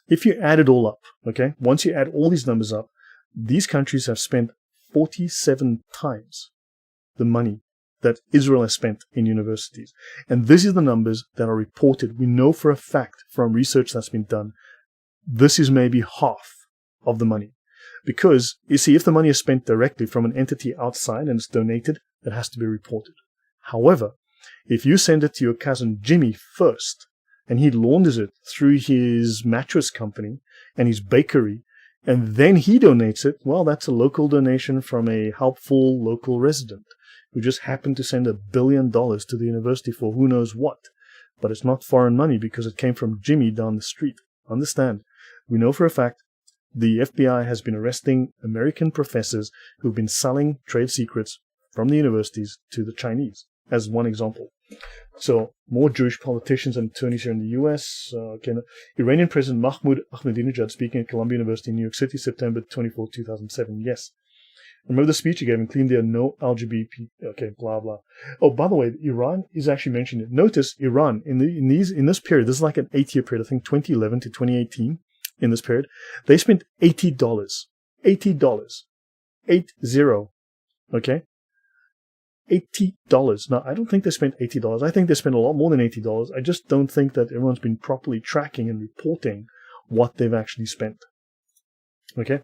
if you add it all up, okay, once you add all these numbers up, these countries have spent 47 times the money that Israel has spent in universities. And this is the numbers that are reported. We know for a fact from research that's been done, this is maybe half of the money. Because, you see, if the money is spent directly from an entity outside and it's donated, that has to be reported. However, if you send it to your cousin Jimmy first, and he launders it through his mattress company and his bakery, and then he donates it, well, that's a local donation from a helpful local resident who just happened to send $1 billion to the university for who knows what. But it's not foreign money because it came from Jimmy down the street. Understand, we know for a fact the FBI has been arresting American professors who've been selling trade secrets from the universities to the Chinese, as one example. So, more Jewish politicians and attorneys here in the U.S. Iranian President Mahmoud Ahmadinejad speaking at Columbia University in New York City, September 24, 2007. Yes. Remember the speech he gave, including there are no LGBT, okay, blah, blah. Oh, by the way, Iran is actually mentioned. Notice Iran, in this period, this is like an 8-year period, I think 2011 to 2018, in this period, they spent $80. $80. 80. Okay? $80. Now, I don't think they spent $80. I think they spent a lot more than $80. I just don't think that everyone's been properly tracking and reporting what they've actually spent. Okay?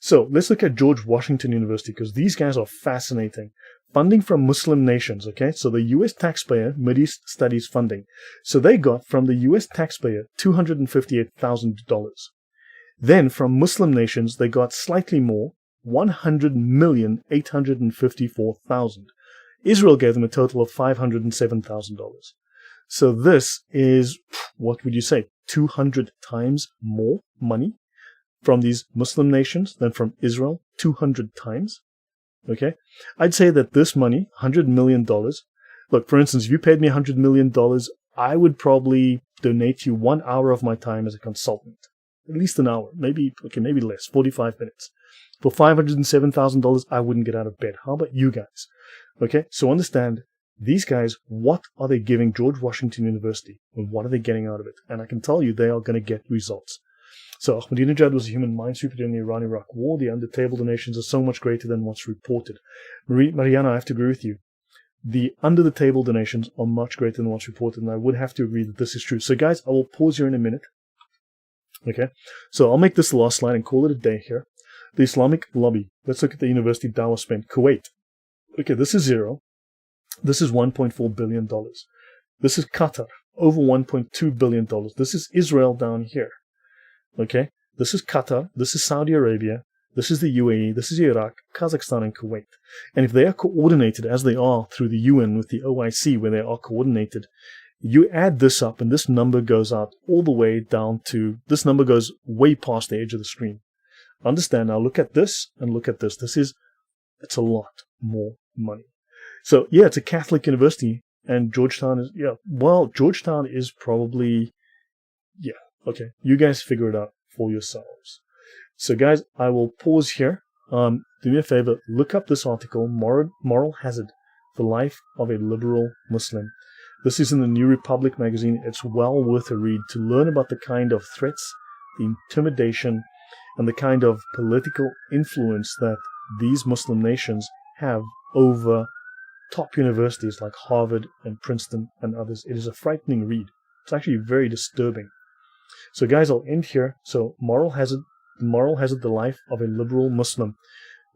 So, let's look at George Washington University, because these guys are fascinating. Funding from Muslim nations, okay? So, the U.S. taxpayer, Mideast Studies funding. So, they got from the U.S. taxpayer $258,000. Then, from Muslim nations, they got slightly more, $100,854,000. Israel gave them a total of $507,000. So this is, what would you say, 200 times more money from these Muslim nations than from Israel, 200 times. Okay? I'd say that this money, $100 million, look, for instance, if you paid me $100 million, I would probably donate you 1 hour of my time as a consultant. At least an hour, maybe less, 45 minutes. For $507,000, I wouldn't get out of bed. How about you guys? Okay, so understand, these guys, what are they giving George Washington University? And what are they getting out of it? And I can tell you, they are going to get results. So Ahmadinejad was a human minesweeper during the Iran-Iraq War. The under-table donations are so much greater than what's reported. Mariana, I have to agree with you. The under-the-table donations are much greater than what's reported, and I would have to agree that this is true. So guys, I will pause here in a minute. Okay, so I'll make this the last slide and call it a day here. The Islamic lobby. Let's look at the university Dawah spent. Kuwait. Okay, this is zero. This is $1.4 billion. This is Qatar, over $1.2 billion. This is Israel down here. Okay, this is Qatar. This is Saudi Arabia. This is the UAE. This is Iraq, Kazakhstan, and Kuwait. And if they are coordinated, as they are through the UN with the OIC, where they are coordinated, you add this up, and this number goes out all the way down to, this number goes way past the edge of the screen. Understand now, look at this and look at this. It's a lot more money. So, yeah, it's a Catholic university, and Georgetown is, Georgetown is probably, okay, you guys figure it out for yourselves. So, guys, I will pause here. Do me a favor, look up this article, Moral Hazard, The Life of a Liberal Muslim. This is in the New Republic magazine. It's well worth a read to learn about the kind of threats, the intimidation, and the kind of political influence that these Muslim nations have over top universities like Harvard and Princeton and others. It is a frightening read. It's actually very disturbing. So guys, I'll end here. So Moral Hazard, The Life of a Liberal Muslim.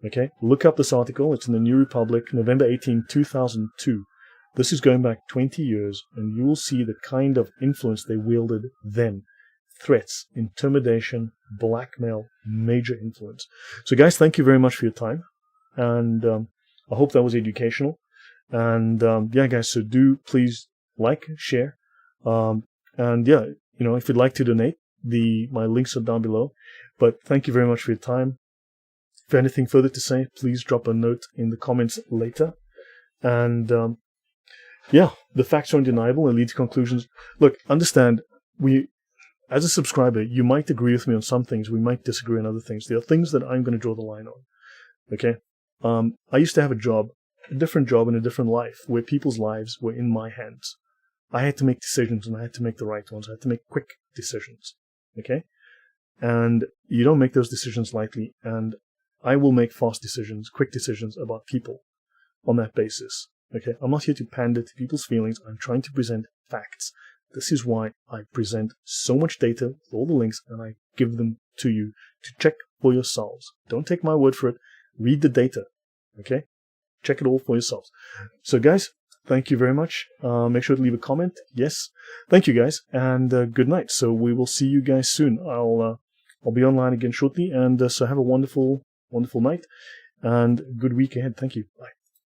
Okay, look up this article. It's in the New Republic, November 18, 2002. This is going back 20 years, and you will see the kind of influence they wielded then. Threats, intimidation, blackmail, major influence. So guys, thank you very much for your time. And I hope that was educational. And guys, so do please like, share. And if you'd like to donate, my links are down below. But thank you very much for your time. If you have anything further to say, please drop a note in the comments later. And the facts are undeniable and lead to conclusions. Look, understand, as a subscriber, you might agree with me on some things. We might disagree on other things. There are things that I'm going to draw the line on. Okay? I used to have a different job in a different life, where people's lives were in my hands. I had to make decisions, and I had to make the right ones. I had to make quick decisions. Okay? And you don't make those decisions lightly, and I will make fast decisions, quick decisions about people on that basis. Okay? I'm not here to pander to people's feelings. I'm trying to present facts. This is why I present so much data with all the links, and I give them to you to check for yourselves. Don't take my word for it. Read the data. Okay? Check it all for yourselves. So guys, thank you very much. Make sure to leave a comment. Yes. Thank you guys, and good night. So we will see you guys soon. I'll I'll be online again shortly, and so have a wonderful night and good week ahead. Thank you. Bye.